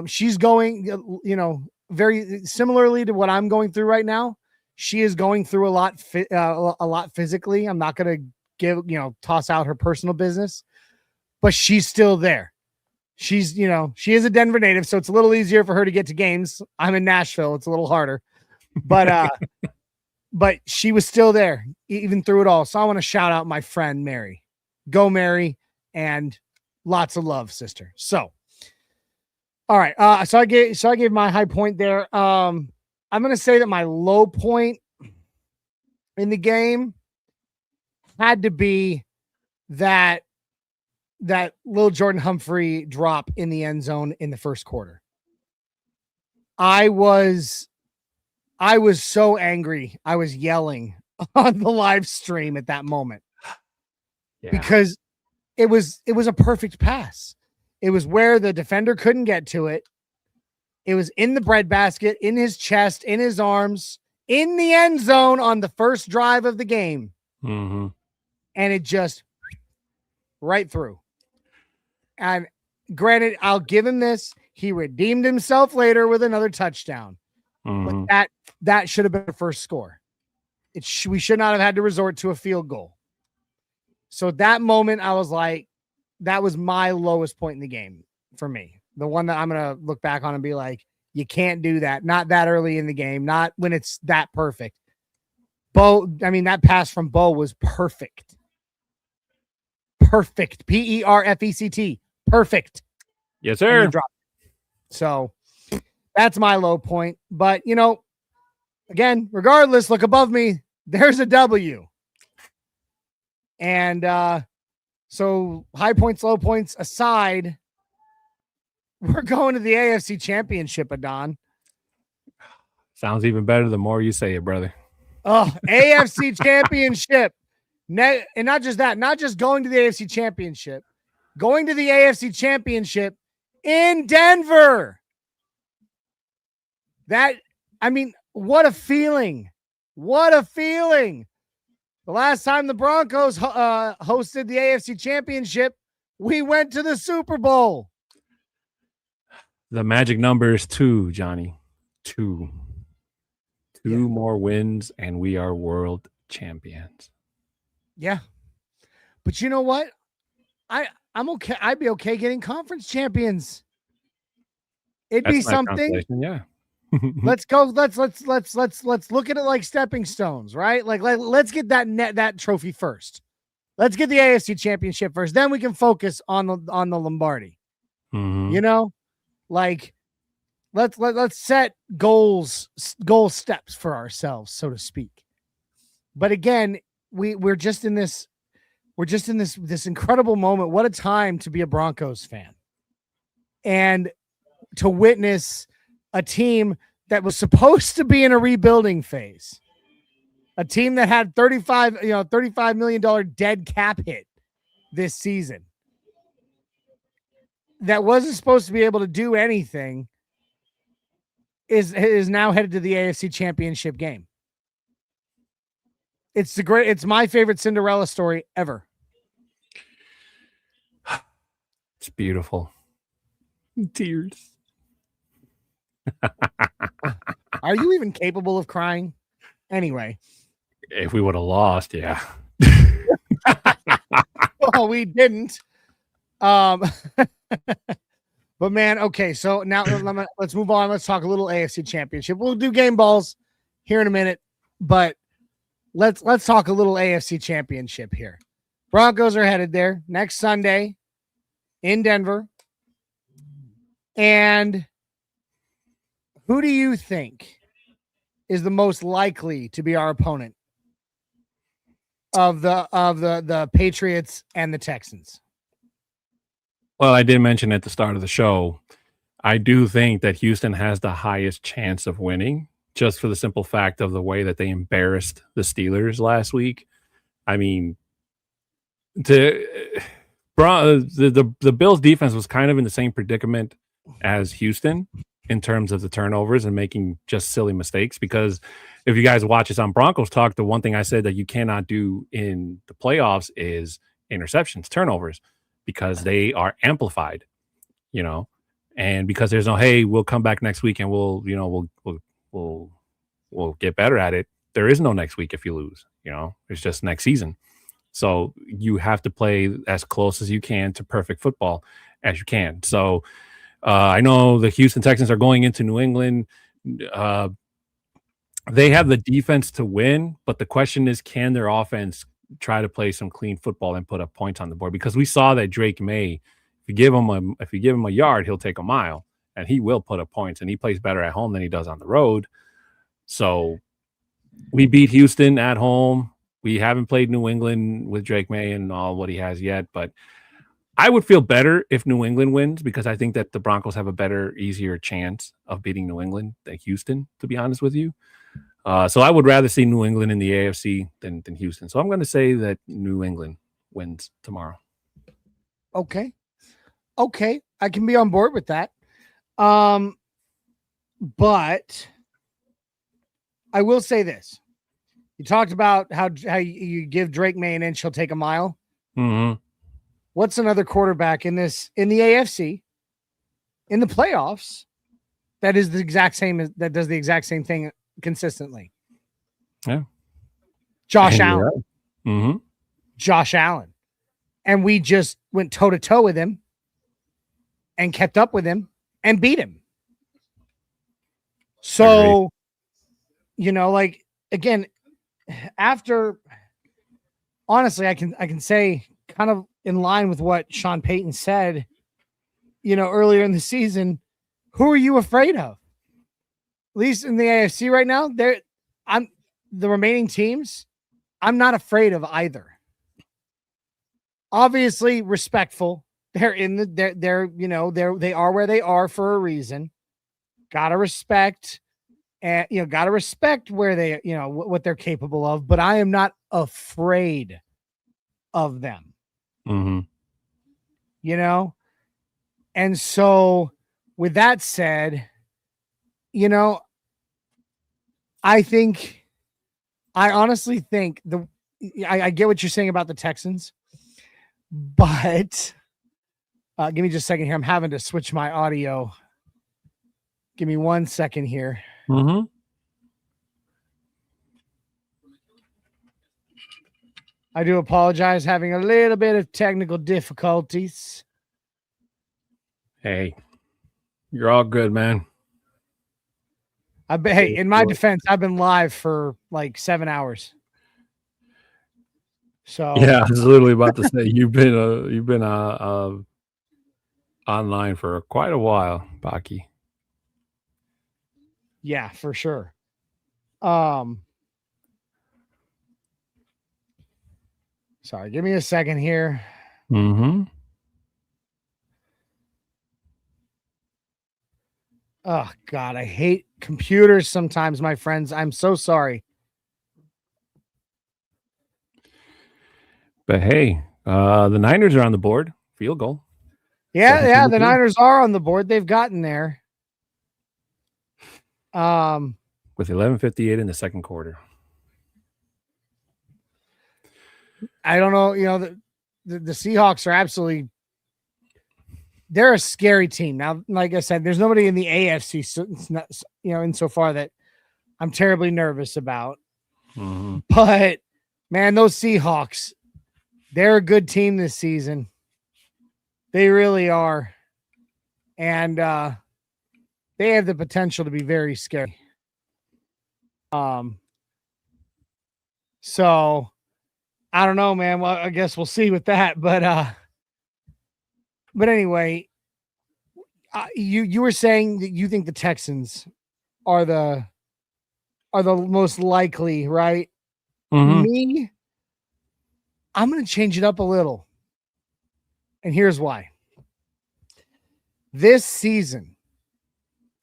she's going very similarly to what I'm going through right now. She is going through a lot physically. I'm not going to toss out her personal business, but she's still there. She is a Denver native, so it's a little easier for her to get to games. I'm in Nashville. It's a little harder, but she was still there even through it all. So I want to shout out my friend, Mary. Go Mary, and lots of love, sister. So, all right. So I gave my high point there. I'm going to say that my low point in the game had to be that little Jordan Humphrey drop in the end zone in the first quarter. I was so angry. I was yelling on the live stream at that moment because it was a perfect pass. It was where the defender couldn't get to it. It was in the breadbasket, in his chest, in his arms, in the end zone on the first drive of the game. And it just right through. And granted, I'll give him this. He redeemed himself later with another touchdown. But that should have been the first score. We should not have had to resort to a field goal. So that moment, I was like, that was my lowest point in the game for me. The one that I'm going to look back on and be like, you can't do that. Not that early in the game. Not when it's that perfect. That pass from Bo was perfect. Perfect. Perfect. Perfect. Yes, sir. So that's my low point. But, again, regardless, look above me. There's a W. And so high points, low points aside, we're going to the AFC Championship, Adon. Sounds even better the more you say it, brother. Oh, AFC Championship. And not just that, not just going to the AFC Championship, going to the AFC Championship in Denver. What a feeling. What a feeling. The last time the Broncos hosted the AFC Championship, we went to the Super Bowl. The magic number is 2, Johnny. 2. Two more wins, and we are world champions. Yeah. But you know what? I'm okay. I'd be okay getting conference champions. It'd be something. Yeah. Let's go. Let's look at it like stepping stones, right? Like let's get that trophy first. Let's get the AFC Championship first. Then we can focus on the Lombardi. Like let's set goal steps for ourselves, so to speak. But again, we're just in this incredible moment. What a time to be a Broncos fan and to witness a team that was supposed to be in a rebuilding phase, a team that had $35 million dead cap hit this season, that wasn't supposed to be able to do anything, is now headed to the AFC Championship game. It's my favorite Cinderella story ever. It's beautiful. Tears. Are you even capable of crying? Anyway. If we would have lost, yeah. Well, we didn't. But man, okay. So now let's move on. Let's talk a little AFC Championship. We'll do game balls here in a minute. But let's talk a little AFC Championship here. Broncos are headed there next Sunday in Denver. And who do you think is the most likely to be our opponent of the Patriots and the Texans? Well, I did mention at the start of the show, I do think that Houston has the highest chance of winning, just for the simple fact of the way that they embarrassed the Steelers last week. I mean, the Bills defense was kind of in the same predicament as Houston in terms of the turnovers and making just silly mistakes. Because if you guys watch us on Broncos Talk, the one thing I said that you cannot do in the playoffs is interceptions, turnovers, because they are amplified, and because there's no, hey, we'll come back next week and we'll get better at it. There is no next week if you lose, it's just next season. So you have to play as close as you can to perfect football as you can. So I know the Houston Texans are going into New England. They have the defense to win, but the question is, can their offense try to play some clean football and put up points on the board? Because we saw that Drake May, if you give him a yard, he'll take a mile, and he will put up points, and he plays better at home than he does on the road. So we beat Houston at home. We haven't played New England with Drake May and all what he has yet, but I would feel better if New England wins, because I think that the Broncos have a better, easier chance of beating New England than Houston, to be honest with you. So I would rather see New England in the AFC than Houston. So I'm going to say that New England wins tomorrow. Okay. I can be on board with that. But I will say this. You talked about how you give Drake May an inch, he'll take a mile. Mm-hmm. What's another quarterback in the AFC, in the playoffs, that does the exact same thing consistently? Yeah. Josh Allen. Right. Mm-hmm. Josh Allen. And we just went toe-to-toe with him and kept up with him and beat him. So, again, after, honestly, I can say kind of in line with what Sean Payton said, earlier in the season, who are you afraid of? At least in the AFC right now, the remaining teams, I'm not afraid of either. Obviously respectful. They are where they are for a reason. Gotta respect, and gotta respect where they, what they're capable of. But I am not afraid of them. Mm-hmm. And so with that said, I honestly think I get what you're saying about the Texans, but give me just a second here. I'm having to switch my audio. Give me 1 second here. Mm-hmm. I do apologize, having a little bit of technical difficulties. Hey, you're all good, man. Hey, in my defense, I've been live for like 7 hours. So yeah, I was literally about to say you've been online for quite a while, Baki. Yeah, for sure. Sorry, give me a second here. Mm-hmm. Oh God, I hate computers sometimes, my friends. I'm so sorry. But hey, the Niners are on the board. Field goal. Yeah, the Niners are on the board. They've gotten there. With 11:58 in the second quarter. I don't know. The Seahawks are absolutely. They're a scary team. Now, like I said, there's nobody in the AFC, so it's not, insofar that I'm terribly nervous about. Mm-hmm. But man, those Seahawks, they're a good team this season. They really are. And they have the potential to be very scary. So I don't know, man. Well, I guess we'll see with that. But anyway, you were saying that you think the Texans are the most likely, right? Mhm. Me, I'm going to change it up a little. And here's why. This season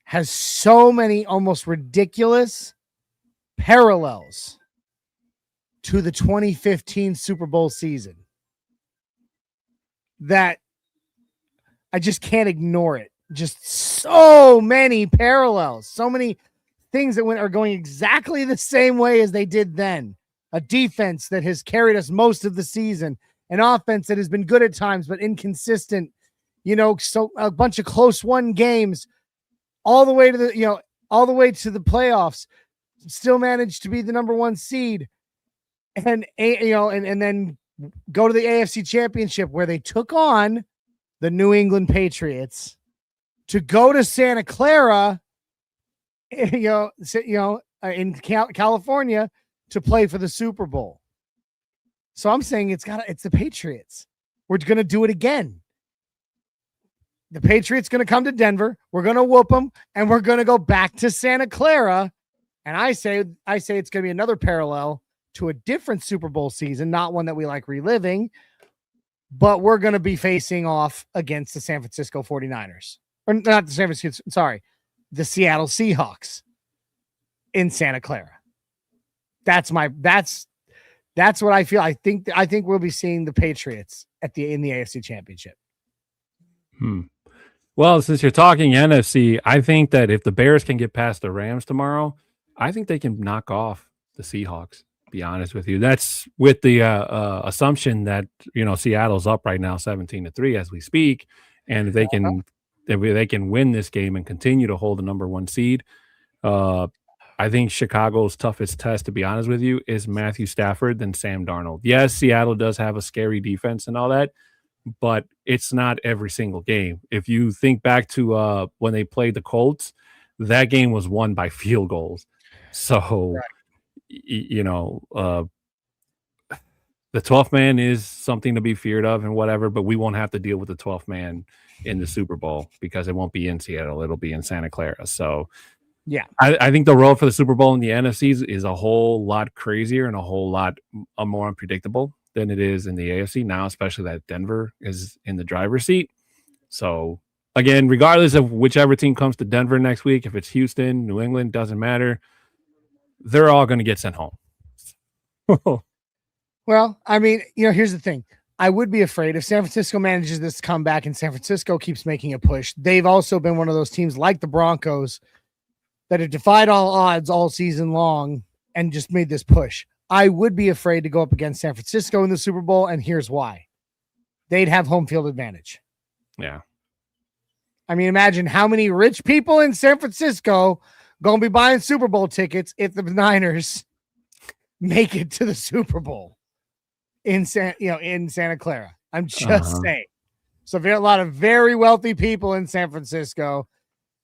has so many almost ridiculous parallels to the 2015 Super Bowl season that I just can't ignore it. Just so many parallels, so many things that are going exactly the same way as they did then. A defense that has carried us most of the season, an offense that has been good at times but inconsistent. So a bunch of close won games, all the way to the playoffs, still managed to be the number 1 seed, and then go to the AFC Championship where they took on the New England Patriots, to go to Santa Clara, in California, to play for the Super Bowl. So I'm saying it's the Patriots. We're going to do it again. The Patriots going to come to Denver. We're going to whoop them, and we're going to go back to Santa Clara. And I say it's going to be another parallel to a different Super Bowl season, not one that we like reliving, but we're going to be facing off against the San Francisco 49ers. Or not the San Francisco, sorry, the Seattle Seahawks in Santa Clara. That's what I feel. I think we'll be seeing the Patriots in the AFC Championship. Well, since you're talking NFC, I think that if the Bears can get past the Rams tomorrow, I think they can knock off the Seahawks. Be honest with you, that's with the assumption that Seattle's up right now 17-3 as we speak, and if they can win this game and continue to hold the number 1 seed, I think Chicago's toughest test, to be honest with you, is Matthew Stafford than Sam Darnold. Yes, Seattle does have a scary defense and all that, but it's not every single game. If you think back to when they played the Colts, that game was won by field goals. So, right. The 12th man is something to be feared of and whatever, but we won't have to deal with the 12th man in the Super Bowl because it won't be in Seattle. It'll be in Santa Clara. So, yeah, I think the road for the Super Bowl in the NFC is a whole lot crazier and a whole lot more unpredictable than it is in the AFC now, especially that Denver is in the driver's seat. So, again, regardless of whichever team comes to Denver next week, if it's Houston, New England, doesn't matter. They're all going to get sent home. Well, I mean, here's the thing. I would be afraid if San Francisco manages this comeback and San Francisco keeps making a push. They've also been one of those teams like the Broncos that have defied all odds all season long and just made this push. I would be afraid to go up against San Francisco in the Super Bowl, and here's why. They'd have home field advantage. Yeah. I mean, imagine how many rich people in San Francisco going to be buying Super Bowl tickets if the Niners make it to the Super Bowl in Santa Clara. I'm just saying. So there are a lot of very wealthy people in San Francisco,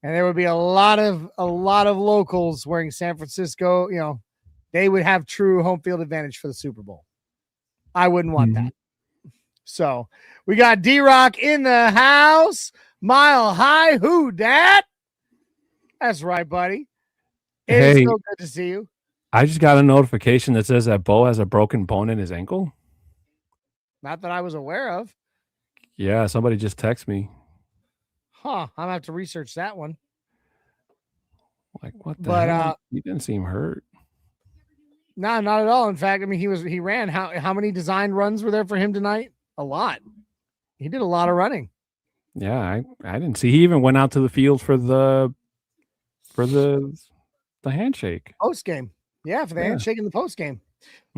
and there would be a lot of locals wearing San Francisco. They would have true home field advantage for the Super Bowl. I wouldn't want that. So we got D-Rock in the house. Mile High. Who dat? That's right, buddy. It is so good to see you. I just got a notification that says that Bo has a broken bone in his ankle. Not that I was aware of. Yeah, somebody just texted me. Huh. I'm going to have to research that one. Like, what the hell? He didn't seem hurt. No, not at all. In fact, I mean, he ran. How many designed runs were there for him tonight? A lot. He did a lot of running. Yeah, I didn't see. He even went out to the field for the handshake. Post game. Yeah, for the handshake in the post game.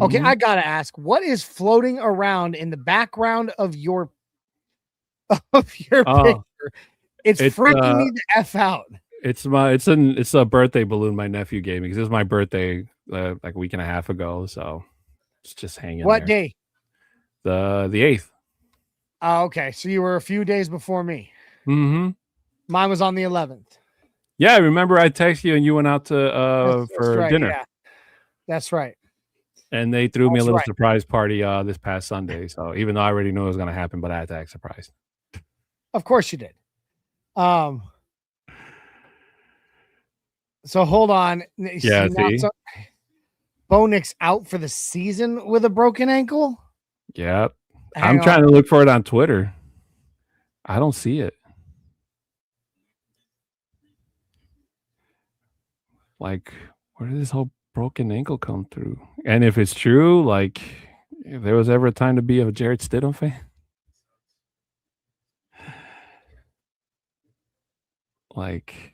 Okay, I gotta ask, what is floating around in the background of your picture? It's freaking me the F out. It's a birthday balloon my nephew gave me because it was my birthday like a week and a half ago. So it's just hanging. What day? The 8th. Oh, okay. So you were a few days before me. Mm-hmm. Mine was on the 11th. Yeah, I remember I texted you and you went out to for right, dinner. Yeah. That's right. And they threw me a That's little right. surprise party this past Sunday. So even though I already knew it was going to happen, but I had to act surprised. Of course you did. So hold on. Yeah, see? Bo Nix out for the season with a broken ankle? Yep. Hang I'm trying on. to look for it on Twitter. I don't see it. Like, where did this whole broken ankle come through? And if it's true, like, if there was ever a time to be a Jarrett Stidham fan, like,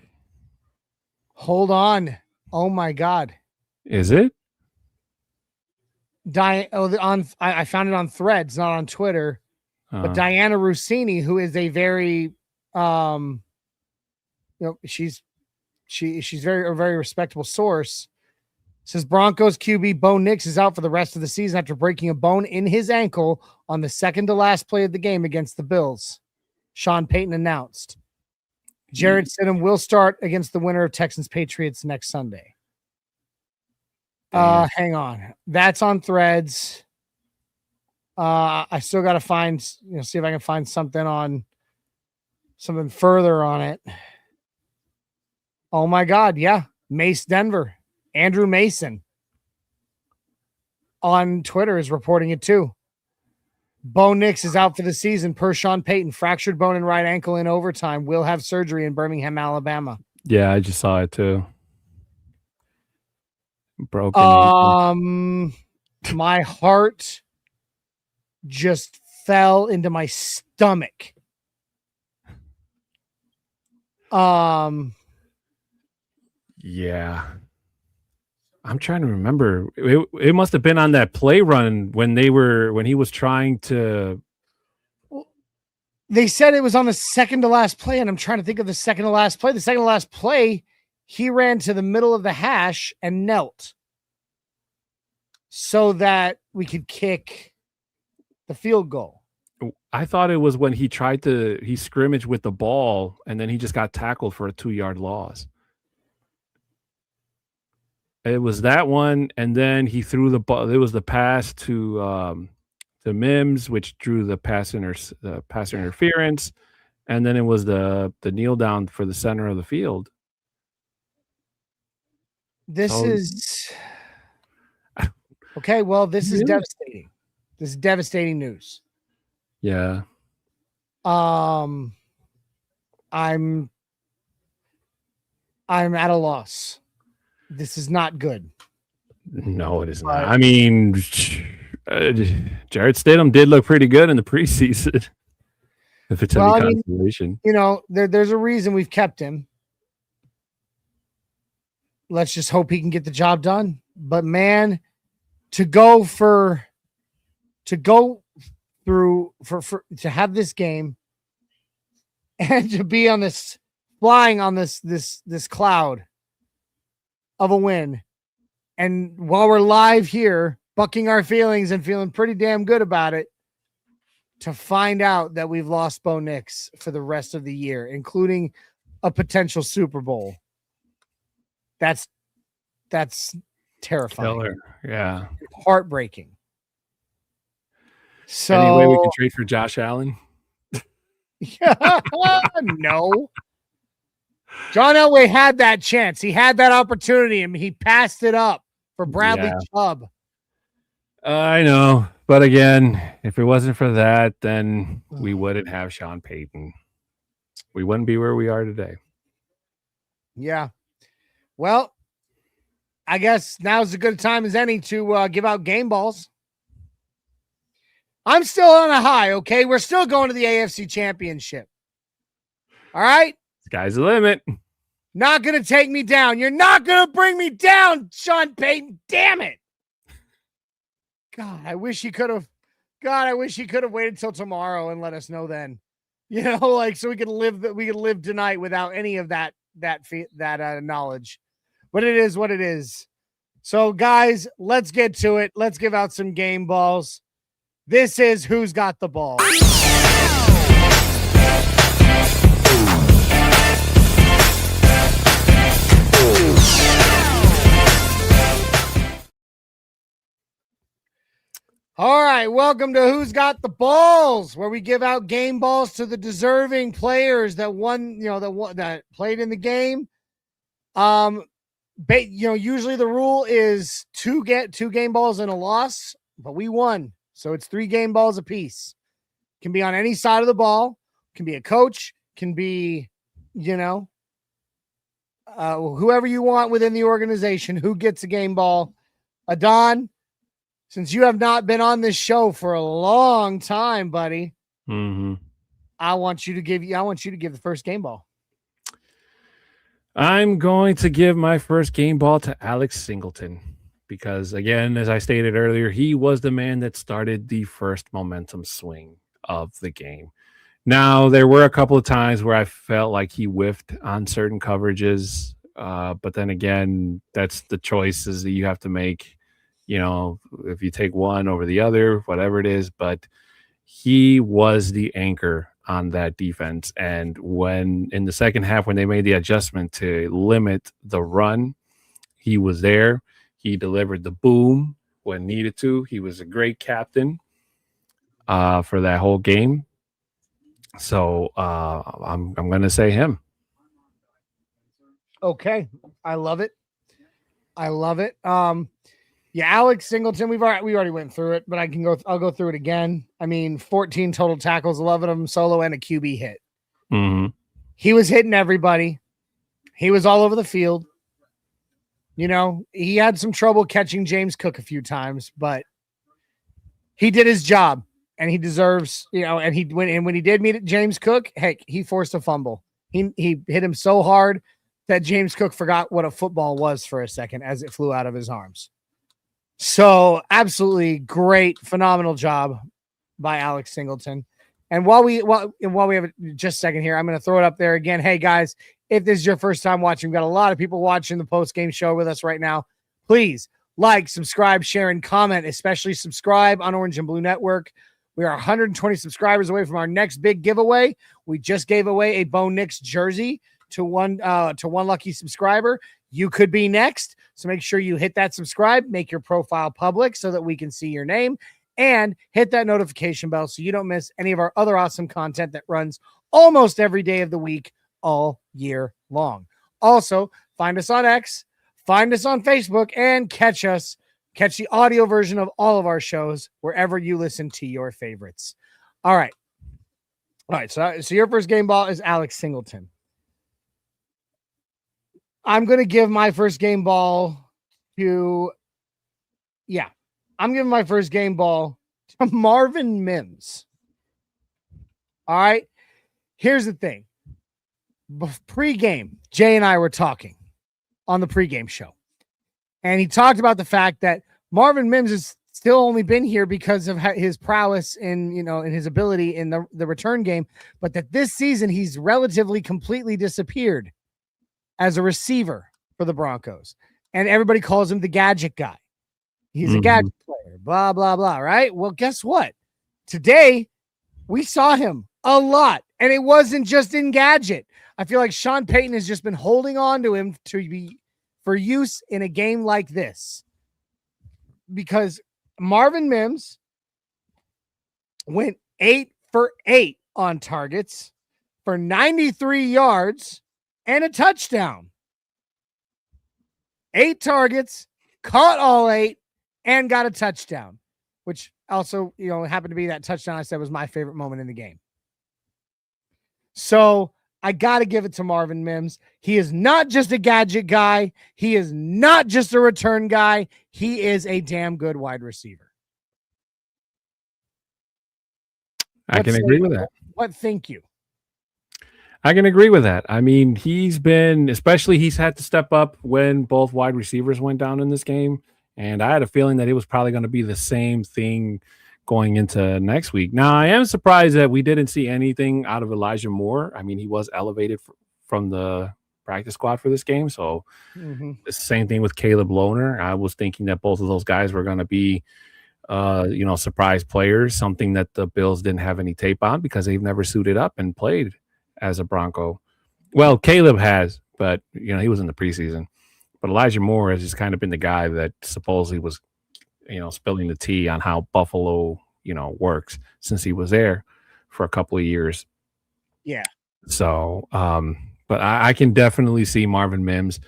Hold on. Oh my God. is it? I found it on Threads, not on Twitter. But Diana Rossini, who is a very, she's a very respectable source, says Broncos QB Bo Nix is out for the rest of the season after breaking a bone in his ankle on the second to last play of the game against the Bills. Sean Payton announced. Jarrett Stidham will start against the winner of Texans Patriots next Sunday. Hang on. That's on Threads. I still got to find, see if I can find something further on it. Oh my God. Yeah. Mace Denver, Andrew Mason on Twitter is reporting it too. Bo Nix is out for the season per Sean Payton, fractured bone in right ankle in overtime, will have surgery in Birmingham, Alabama. Yeah, I just saw it too. Broken ankle. My heart just fell into my stomach. Yeah. I'm trying to remember. It must have been on that play run when he was trying to. They said it was on the second to last play, and I'm trying to think of the second to last play. The second to last play, he ran to the middle of the hash and knelt so that we could kick the field goal. I thought it was when he scrimmaged with the ball, and then he just got tackled for a 2-yard loss. It was that one, and then he threw the ball. It was the pass to Mims, which drew the pass interference, and then it was the kneel down for the center of the field. This is okay. Well, this is devastating. This is devastating news. Yeah. I'm at a loss. This is not good. No, it is not. I mean, Jarrett Stidham did look pretty good in the preseason. If it's any consolation. There's a reason we've kept him. Let's just hope he can get the job done. But man, to have this game and to be on this flying on this cloud of a win, and while we're live here bucking our feelings and feeling pretty damn good about it, to find out that we've lost Bo Nix for the rest of the year, including a potential Super Bowl. That's terrifying. Killer. Yeah. Heartbreaking. So any way we can trade for Josh Allen? No. John Elway had that chance. He had that opportunity, and he passed it up for Bradley Chubb. I know. But again, if it wasn't for that, then we wouldn't have Sean Payton. We wouldn't be where we are today. Yeah. Well, I guess now's as good a time as any to give out game balls. I'm still on a high, okay? We're still going to the AFC Championship. All right? Sky's the limit. Not going to take me down. You're not going to bring me down, Sean Payton. Damn it. God, I wish he could have waited till tomorrow and let us know then. So we could live tonight without any of that knowledge. But it is what it is. So guys, let's get to it. Let's give out some game balls. This is Who's Got the Ball. All right, welcome to Who's Got the Balls, where we give out game balls to the deserving players that that played in the game. Usually the rule is to get 2 game balls and a loss, but we won, so it's 3 game balls apiece. Can be on any side of the ball. Can be a coach. Can be, whoever you want within the organization. Who gets a game ball? Adon, since you have not been on this show for a long time, buddy, I want you to give the first game ball. I'm going to give my first game ball to Alex Singleton because, again, as I stated earlier, he was the man that started the first momentum swing of the game. Now, there were a couple of times where I felt like he whiffed on certain coverages, but then again, that's the choices that you have to make. If you take one over the other, whatever it is, but he was the anchor on that defense. And when in the second half, when they made the adjustment to limit the run, he was there. He delivered the boom when needed to. He was a great captain for that whole game. So I'm going to say him. Okay. I love it. Yeah, Alex Singleton, we already went through it, but I'll go through it again. I mean, 14 total tackles, 11 of them solo, and a QB hit. He was hitting everybody. He was all over the field. He had some trouble catching James Cook a few times, but he did his job, and he deserves, and when he did meet James Cook, heck, he forced a fumble. He hit him so hard that James Cook forgot what a football was for a second as it flew out of his arms. So absolutely great, phenomenal job by Alex Singleton. And while we have just a second here, I'm going to throw it up there again. Hey guys, if this is your first time watching, we've got a lot of people watching the post-game show with us right now. Please like, subscribe, share, and comment, especially subscribe on Orange and Blue Network. We are 120 subscribers away from our next big giveaway. We just gave away a Bo Nix jersey to one lucky subscriber. You could be next. So make sure you hit that subscribe, make your profile public so that we can see your name, and hit that notification bell so you don't miss any of our other awesome content that runs almost every day of the week, all year long. Also, find us on X, find us on Facebook, and catch the audio version of all of our shows wherever you listen to your favorites. All right. So your first game ball is Alex Singleton. I'm going to give my first game ball to Marvin Mims. All right. Here's the thing. Pre-game, Jay and I were talking on the pre-game show, and he talked about the fact that Marvin Mims has still only been here because of his prowess in his ability in the return game, but that this season he's relatively completely disappeared as a receiver for the Broncos. And everybody calls him the gadget guy. He's a gadget player, blah, blah, blah, right? Well, guess what? Today, we saw him a lot, and it wasn't just in gadget. I feel like Sean Payton has just been holding on to him for use in a game like this. Because Marvin Mims went 8 for 8 on targets for 93 yards and a touchdown. 8 targets, caught all 8, and got a touchdown, which also, happened to be that touchdown I said was my favorite moment in the game. So I got to give it to Marvin Mims. He is not just a gadget guy. He is not just a return guy. He is a damn good wide receiver. I can agree with that. What think you? I can agree with that. I mean, he's had to step up when both wide receivers went down in this game. And I had a feeling that it was probably going to be the same thing going into next week. Now, I am surprised that we didn't see anything out of Elijah Moore. I mean, he was elevated from the practice squad for this game. So the same thing with Caleb Lohner. I was thinking that both of those guys were going to be, surprise players, something that the Bills didn't have any tape on because they've never suited up and played as a Bronco. Well, Caleb has, but he was in the preseason. But Elijah Moore has just kind of been the guy that supposedly was spilling the tea on how Buffalo, works since he was there for a couple of years. Yeah. So, but I can definitely see Marvin Mims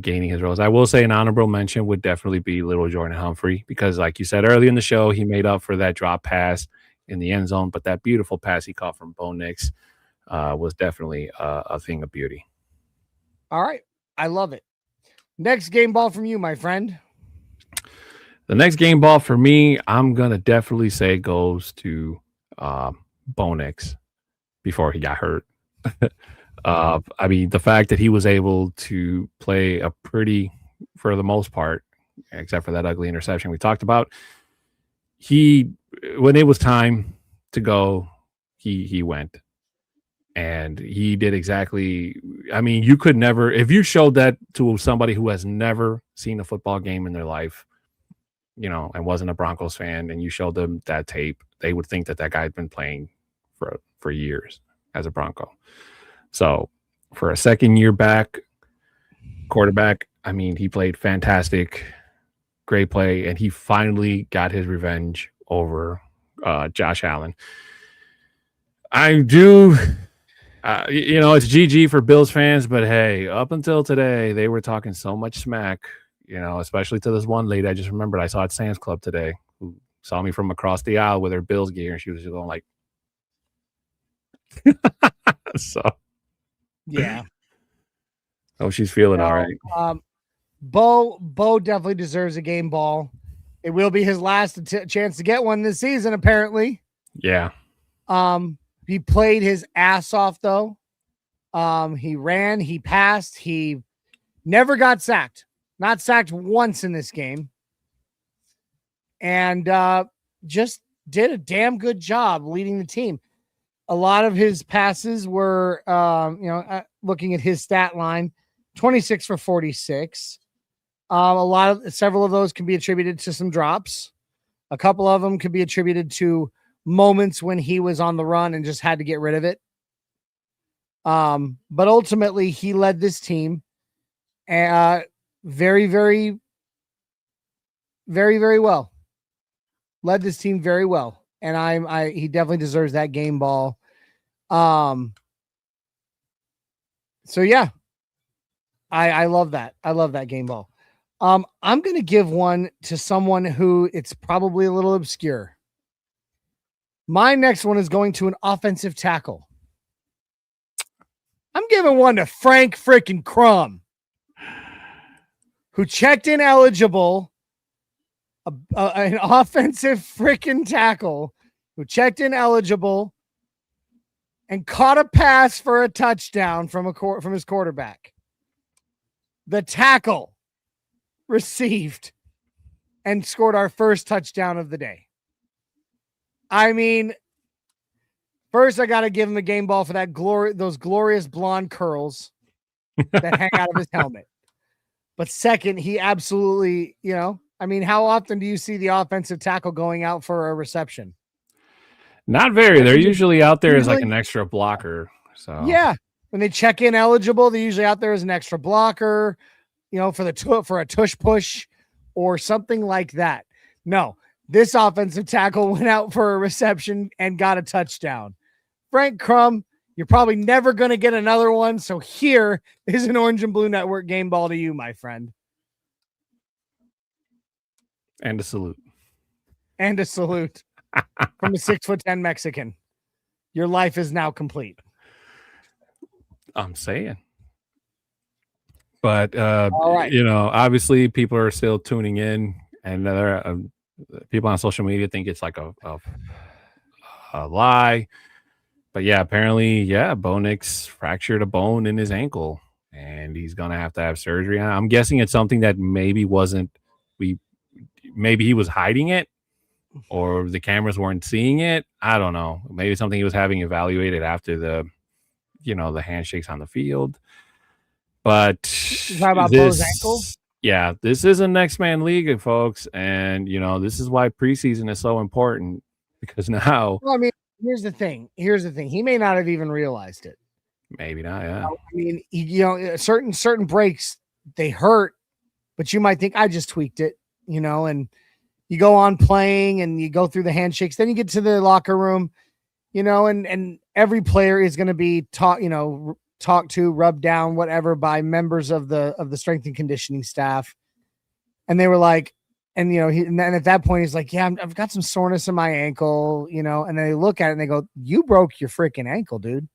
gaining his roles. I will say an honorable mention would definitely be little Jordan Humphrey, because like you said earlier in the show, he made up for that drop pass in the end zone, but that beautiful pass he caught from Bo Nix was definitely a thing of beauty. All right. I love it. Next game ball from you, my friend. The next game ball for me, I'm going to definitely say goes to Bo Nix before he got hurt. I mean, the fact that he was able to play a pretty, for the most part, except for that ugly interception we talked about, when it was time to go, he went. And he did exactly, I mean, you could never, if you showed that to somebody who has never seen a football game in their life, and wasn't a Broncos fan, and you showed them that tape, they would think that guy had been playing for years as a Bronco. So for a second year back quarterback, I mean, he played fantastic, great play, and he finally got his revenge over Josh Allen. I do, it's GG for Bills fans, but hey, up until today, they were talking so much smack, especially to this one lady I just remembered I saw at Sam's Club today, who saw me from across the aisle with her Bills gear, and she was just going like, so. Yeah. Oh, she's feeling all right. Bo definitely deserves a game ball. It will be his last chance to get one this season, apparently. Yeah. He played his ass off, though. He ran, he passed, he never got sacked. Not sacked once in this game. And just did a damn good job leading the team. A lot of his passes were, looking at his stat line, 26 for 46. Several of those can be attributed to some drops. A couple of them could be attributed to moments when he was on the run and just had to get rid of it. But ultimately, he led this team very, very, very, very well. Led this team very well. And he definitely deserves that game ball. So yeah, I love that. I love that game ball. I'm going to give one to someone who it's probably a little obscure. My next one is going to an offensive tackle. I'm giving one to Frank freaking Crum, who checked in eligible, an offensive freaking tackle who checked in eligible and caught a pass for a touchdown from his quarterback. The tackle received and scored our first touchdown of the day. I mean, first I got to give him a game ball for those glorious blonde curls that hang out of his helmet. But second, he absolutely, I mean, how often do you see the offensive tackle going out for a reception? Not very. They're usually out there as like an extra blocker. So yeah, when they check in eligible, they're usually out there as an extra blocker, for a tush push or something like that. No, this offensive tackle went out for a reception and got a touchdown. Frank Crum, you're probably never going to get another one. So here is an Orange and Blue Network game ball to you, my friend. And a salute. And a salute from a 6'10" Mexican. Your life is now complete. I'm saying. But, all right. Obviously people are still tuning in, and people on social media think it's like a lie. But yeah, apparently, Bo Nix fractured a bone in his ankle, and he's going to have surgery. I'm guessing it's something that maybe he was hiding it, or the cameras weren't seeing it. I don't know. Maybe something he was having evaluated after the handshakes on the field. But Bo's ankle? Yeah, this is a next man league, folks. And, this is why preseason is so important, because now. Well, I mean, here's the thing. He may not have even realized it. Maybe not, yeah. I mean, certain breaks, they hurt, but you might think I just tweaked it, and you go on playing and you go through the handshakes. Then you get to the locker room, and every player is going to be talked to, rubbed down, whatever, by members of the strength and conditioning staff. And they were like, and at that point he's like, yeah, I've got some soreness in my ankle, and they look at it and they go, you broke your freaking ankle, dude.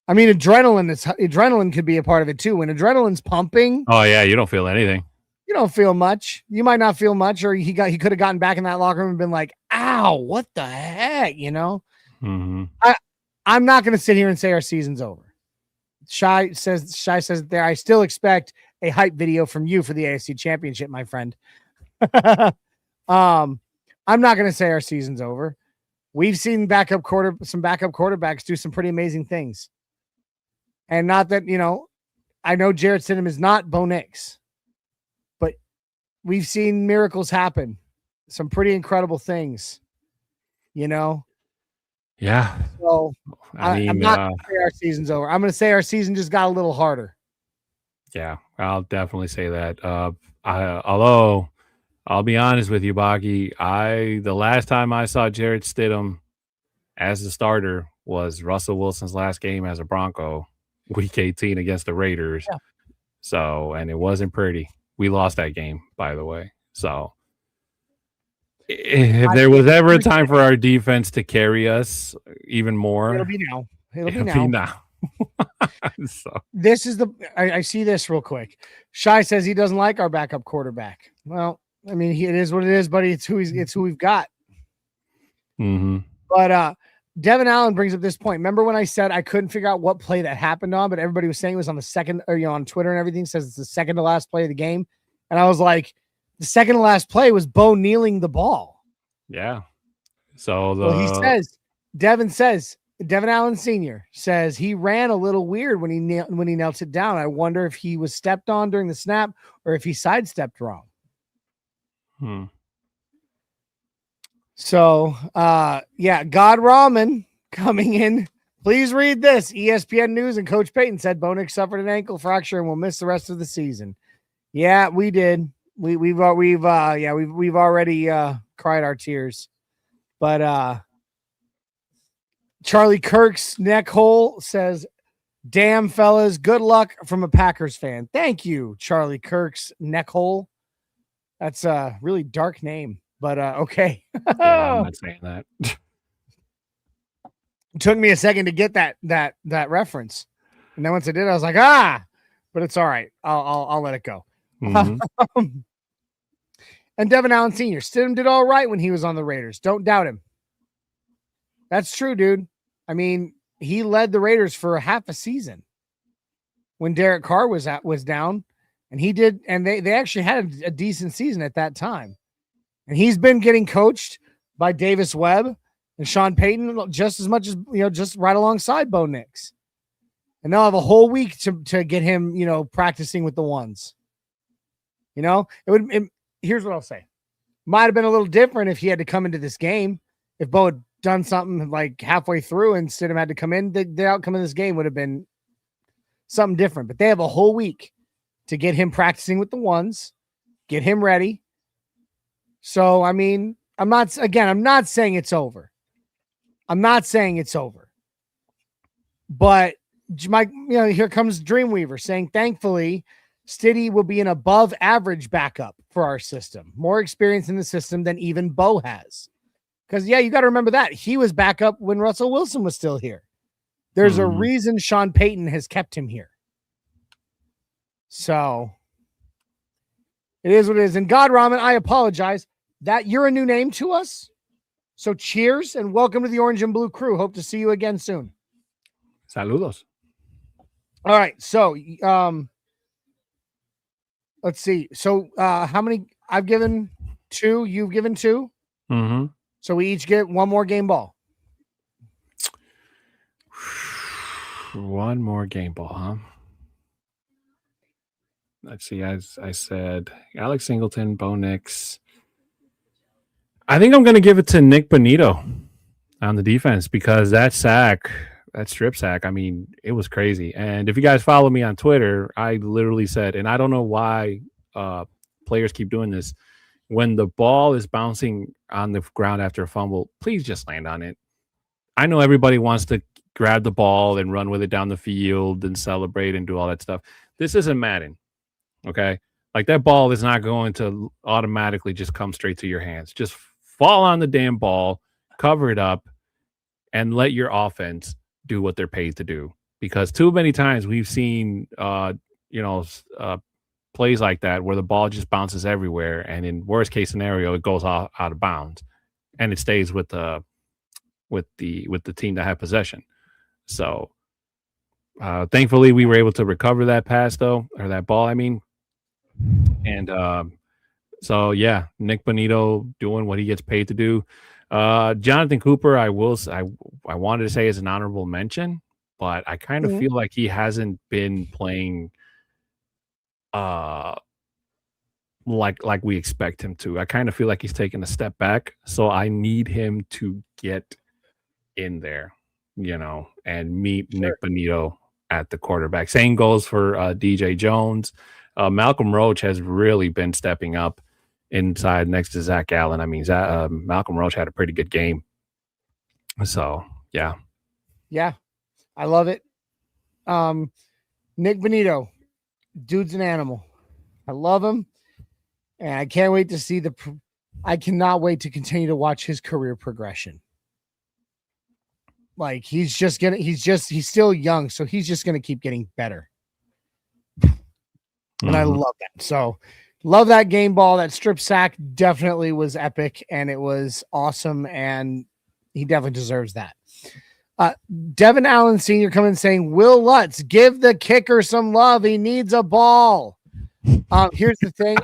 I mean, adrenaline could be a part of it too. When adrenaline's pumping. Oh yeah. You don't feel anything. You don't feel much. You might not feel much, or he could have gotten back in that locker room and been like, ow, what the heck? Mm-hmm. I'm not going to sit here and say our season's over. Shy says there, I still expect a hype video from you for the AFC Championship, my friend. I'm not going to say our season's over. We've seen some backup quarterbacks do some pretty amazing things. And not that, I know Jarrett Stidham is not Bo Nix, but we've seen miracles happen. Some pretty incredible things, Yeah. So I'm not going to say our season's over. I'm going to say our season just got a little harder. Yeah, I'll definitely say that. Although I'll be honest with you, Baki, the last time I saw Jarrett Stidham as the starter was Russell Wilson's last game as a Bronco, Week 18 against the Raiders. Yeah. So, and it wasn't pretty. We lost that game, by the way. So, if there was ever a time for our defense to carry us even more, it'll be now. It'll be now. So this is I see this real quick. Shy says he doesn't like our backup quarterback. Well, I mean, it is what it is, buddy. It's who we've got. Mm-hmm. But Devin Allen brings up this point. Remember when I said I couldn't figure out what play that happened on, but everybody was saying it was on the second, or on Twitter and everything says it's the second to last play of the game, and I was like, the second to last play was Bo kneeling the ball. Yeah. So Devin Allen Sr. says he ran a little weird when he knelt it down. I wonder if he was stepped on during the snap or if he sidestepped wrong. So, God Ramen coming in. Please read this. ESPN News and Coach Payton said Bo Nix suffered an ankle fracture and will miss the rest of the season. Yeah, we did. We've already cried our tears. But Charlie Kirk's neck hole says, damn fellas, good luck from a Packers fan. Thank you, Charlie Kirk's neck hole. That's a really dark name, but okay. Yeah, I'm not saying that. It took me a second to get that reference. And then once I did, I was like, but it's all right. I'll let it go. Mm-hmm. And Devin Allen Sr. Stidham did all right when he was on the Raiders. Don't doubt him. That's true, dude. I mean, he led the Raiders for half a season when Derek Carr was down, and he did, and they actually had a decent season at that time. And he's been getting coached by Davis Webb and Sean Payton just as much as, just right alongside Bo Nix. And they'll have a whole week to get him, practicing with the ones. Here's what I'll say. Might have been a little different if he had to come into this game. If Bo had done something like halfway through and Stidham had to come in, the outcome of this game would have been something different. But they have a whole week to get him practicing with the ones, get him ready. So, I mean, I'm not saying it's over. But here comes Dreamweaver saying, thankfully, Stiddy will be an above average backup for our system. More experience in the system than even Bo has. Because, you got to remember that. He was backup when Russell Wilson was still here. There's a reason Sean Payton has kept him here. So, it is what it is. And God Ramen, I apologize that you're a new name to us. So, cheers and welcome to the Orange and Blue crew. Hope to see you again soon. Saludos. All right. So, let's see. So, how many? I've given 2. You've given 2. Mm-hmm. So we each get one more game ball. One more game ball, huh? Let's see. As I said, Alex Singleton, Bo Nix. I think I'm going to give it to Nick Bonito on the defense because that strip sack, I mean, it was crazy. And if you guys follow me on Twitter, I literally said, and I don't know why players keep doing this, when the ball is bouncing on the ground after a fumble, please just land on it. I know everybody wants to grab the ball and run with it down the field and celebrate and do all that stuff. This isn't Madden, okay? Like, that ball is not going to automatically just come straight to your hands. Just fall on the damn ball, cover it up, and let your offense do what they're paid to do. Because too many times we've seen, plays like that where the ball just bounces everywhere, and in worst case scenario, it goes out of bounds, and it stays with the team that had possession. So thankfully, we were able to recover that pass, though, or that ball, I mean. And so, yeah, Nick Bonito doing what he gets paid to do. Jonathan Cooper, I wanted to say is an honorable mention, but I kind of feel like he hasn't been playing like we expect him to. I kind of feel like he's taken a step back, so I need him to get in there, and meet Nick Bonito at the quarterback. Same goes for DJ Jones. Malcolm Roach has really been stepping up inside next to Zach Allen. I mean, Malcolm Roach had a pretty good game. So, yeah. Yeah, I love it. Nick Bonito, dude's an animal. I love him, and I can't wait to see I cannot wait to continue to watch his career progression. Like, he's still young, so he's just going to keep getting better. And I love that. So, love that game ball. That strip sack definitely was epic, and it was awesome, and he definitely deserves that. Devin Allen Sr. coming saying, Will Lutz, give the kicker some love. He needs a ball. Here's the thing.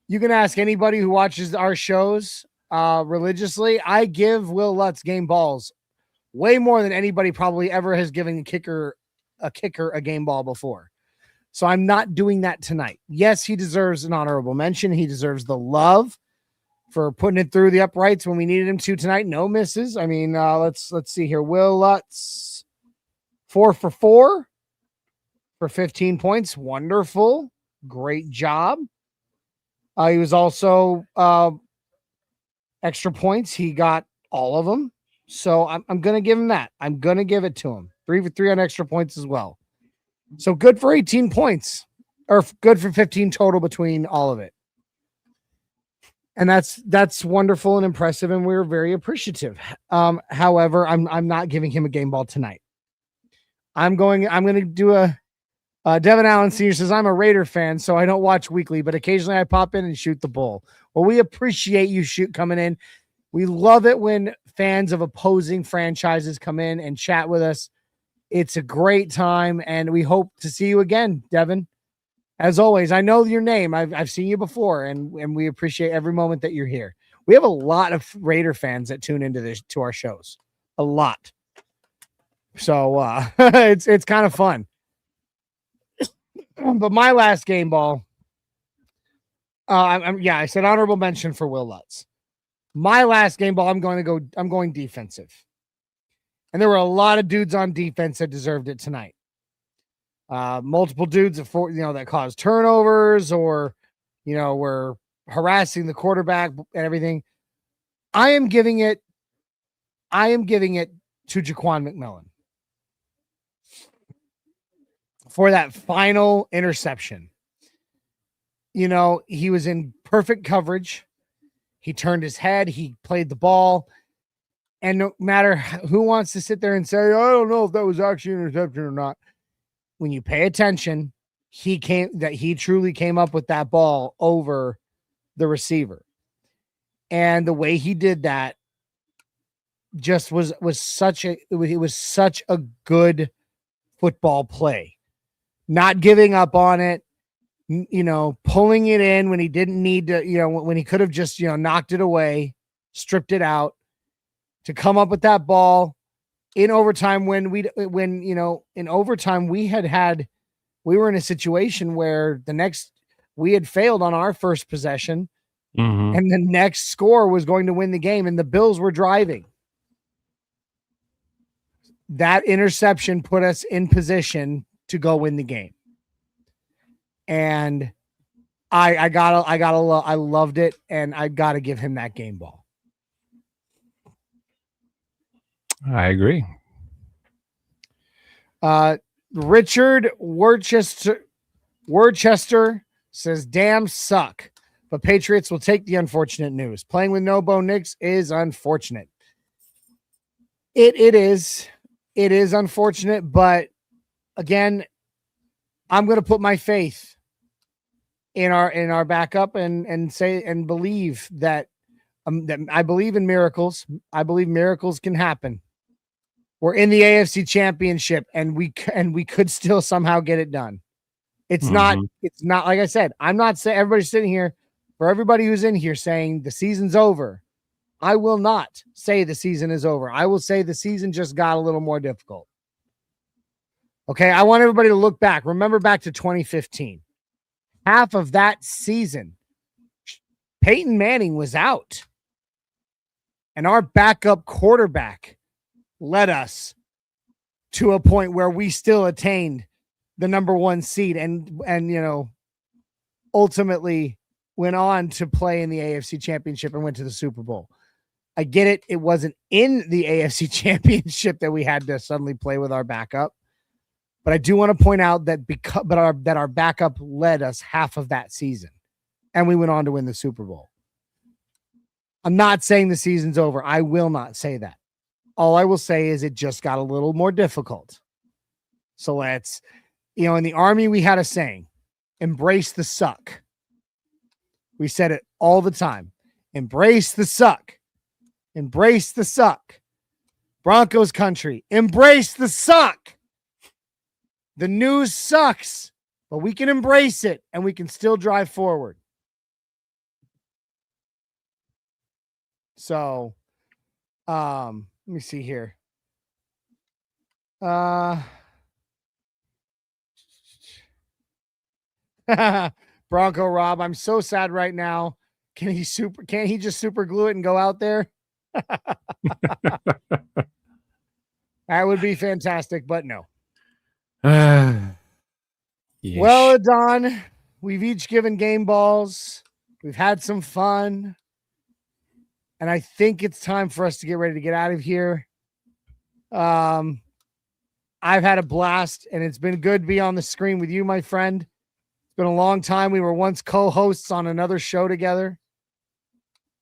You can ask anybody who watches our shows religiously. I give Will Lutz game balls way more than anybody probably ever has given a kicker a game ball before. So I'm not doing that tonight. Yes, he deserves an honorable mention. He deserves the love for putting it through the uprights when we needed him to tonight. No misses. I mean, let's see here. Will Lutz, 4 for 4 for 15 points. Wonderful. Great job. He was also extra points. He got all of them. So I'm going to give him that. I'm going to give it to him. 3 for 3 on extra points as well. So good for 18 points, or good for 15 total between all of it. And that's wonderful and impressive, and we're very appreciative. However, I'm not giving him a game ball tonight. I'm going to do a Devin Allen Sr. says, I'm a Raider fan, so I don't watch weekly, but occasionally I pop in and shoot the bull. Well, we appreciate you coming in. We love it when fans of opposing franchises come in and chat with us. It's a great time, and we hope to see you again, Devin. As always, I know your name. I've seen you before, and we appreciate every moment that you're here. We have a lot of Raider fans that tune into to our shows. A lot. So it's kind of fun. But my last game ball, I said honorable mention for Will Lutz. My last game ball, I'm going defensive. And there were a lot of dudes on defense that deserved it tonight. Multiple dudes that caused turnovers or, were harassing the quarterback and everything. I am giving it to Jaquan McMillan for that final interception. He was in perfect coverage. He turned his head. He played the ball. And no matter who wants to sit there and say, I don't know if that was actually an interception or not. When you pay attention, he truly came up with that ball over the receiver. And the way he did that just was such a good football play. Not giving up on it, pulling it in when he didn't need to, when he could have just, knocked it away, stripped it out, to come up with that ball in overtime when in overtime we were in a situation where we had failed on our first possession, and the next score was going to win the game, and the Bills were driving. That interception put us in position to go win the game. And I loved it, and I gotta give him that game ball. I agree. Richard Worcester says, "Damn suck, but Patriots will take the unfortunate news. Playing with no Bo Nix is unfortunate. It is unfortunate, but again, I'm going to put my faith in our backup and say and believe that I believe in miracles. I believe miracles can happen. We're in the AFC Championship, and we could still somehow get it done. It's not like I said. I'm not saying everybody's sitting here, for everybody who's in here saying the season's over. I will not say the season is over. I will say the season just got a little more difficult. Okay, I want everybody to look back. Remember back to 2015. Half of that season, Peyton Manning was out, and our backup quarterback led us to a point where we still attained the number 1 seed and ultimately went on to play in the AFC Championship and went to the Super Bowl. I get it. It wasn't in the AFC Championship that we had to suddenly play with our backup. But I do want to point out that our backup led us half of that season, and we went on to win the Super Bowl. I'm not saying the season's over. I will not say that. All I will say is it just got a little more difficult. So let's, in the Army, we had a saying, embrace the suck. We said it all the time. Embrace the suck. Embrace the suck. Broncos country, embrace the suck. The news sucks, but we can embrace it and we can still drive forward. So, let me see here. Bronco Rob, I'm so sad right now. Can't he just super glue it and go out there? That would be fantastic, but no. Well, Don, we've each given game balls. We've had some fun. And I think it's time for us to get ready to get out of here. I've had a blast, and it's been good to be on the screen with you, my friend. It's been a long time. We were once co-hosts on another show together.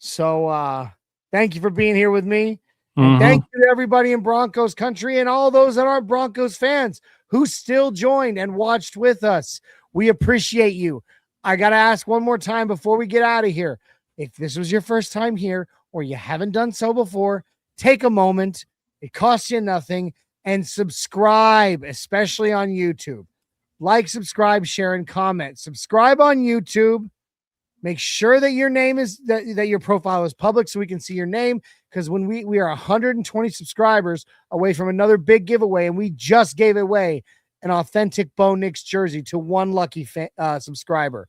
So thank you for being here with me. And thank you to everybody in Broncos country and all those that aren't Broncos fans who still joined and watched with us. We appreciate you. I got to ask one more time before we get out of here. If this was your first time here or you haven't done so before, take a moment. It costs you nothing. And subscribe, especially on YouTube. Like, subscribe, share, and comment. Subscribe on YouTube. Make sure that your name is that your profile is public so we can see your name. Because when we are 120 subscribers away from another big giveaway, and we just gave away an authentic Bo Nix jersey to one lucky subscriber.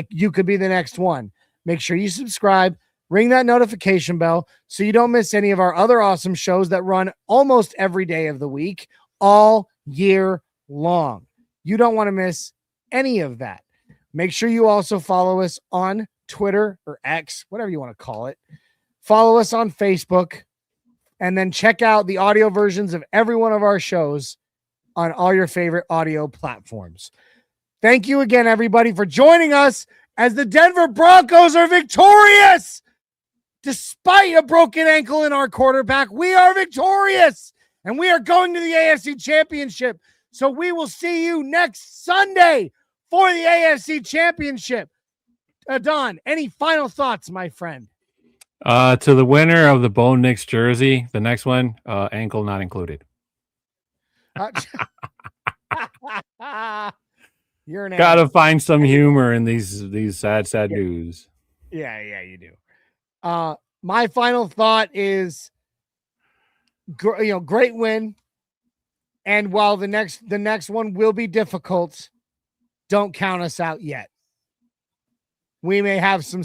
You could be the next one. Make sure you subscribe, ring that notification bell so you don't miss any of our other awesome shows that run almost every day of the week, all year long. You don't want to miss any of that. Make sure you also follow us on Twitter or X, whatever you want to call it. Follow us on Facebook, and then check out the audio versions of every one of our shows on all your favorite audio platforms. Thank you again, everybody, for joining us as the Denver Broncos are victorious. Despite a broken ankle in our quarterback, we are victorious, and we are going to the AFC Championship. So we will see you next Sunday for the AFC Championship. Don, any final thoughts, my friend? To the winner of the Bo Nix jersey, the next one, ankle not included. You're an Gotta find some humor in these sad news. Yeah, you do. My final thought is, great win. And while the next one will be difficult, don't count us out yet. We may have some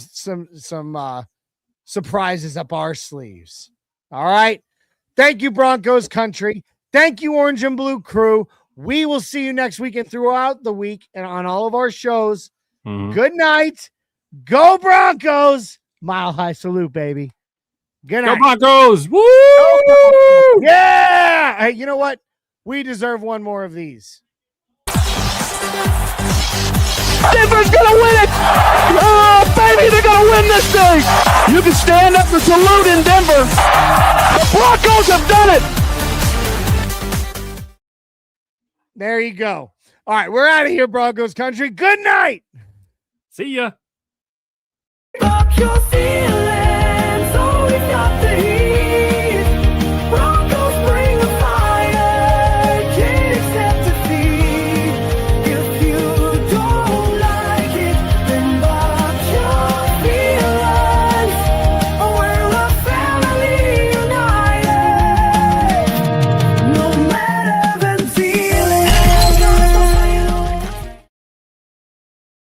surprises up our sleeves. All right. Thank you, Broncos country. Thank you, Orange and Blue crew. We will see you next week and throughout the week and on all of our shows. Good night. Go Broncos. Mile high salute, baby. Good night. Go Broncos. Woo! Yeah. Hey, you know what? We deserve one more of these. Denver's gonna win it! Oh, baby, they're gonna win this thing! You can stand up and salute in Denver. The Broncos have done it! There you go. All right, we're out of here, Broncos country. Good night. See ya. Rock your feelings.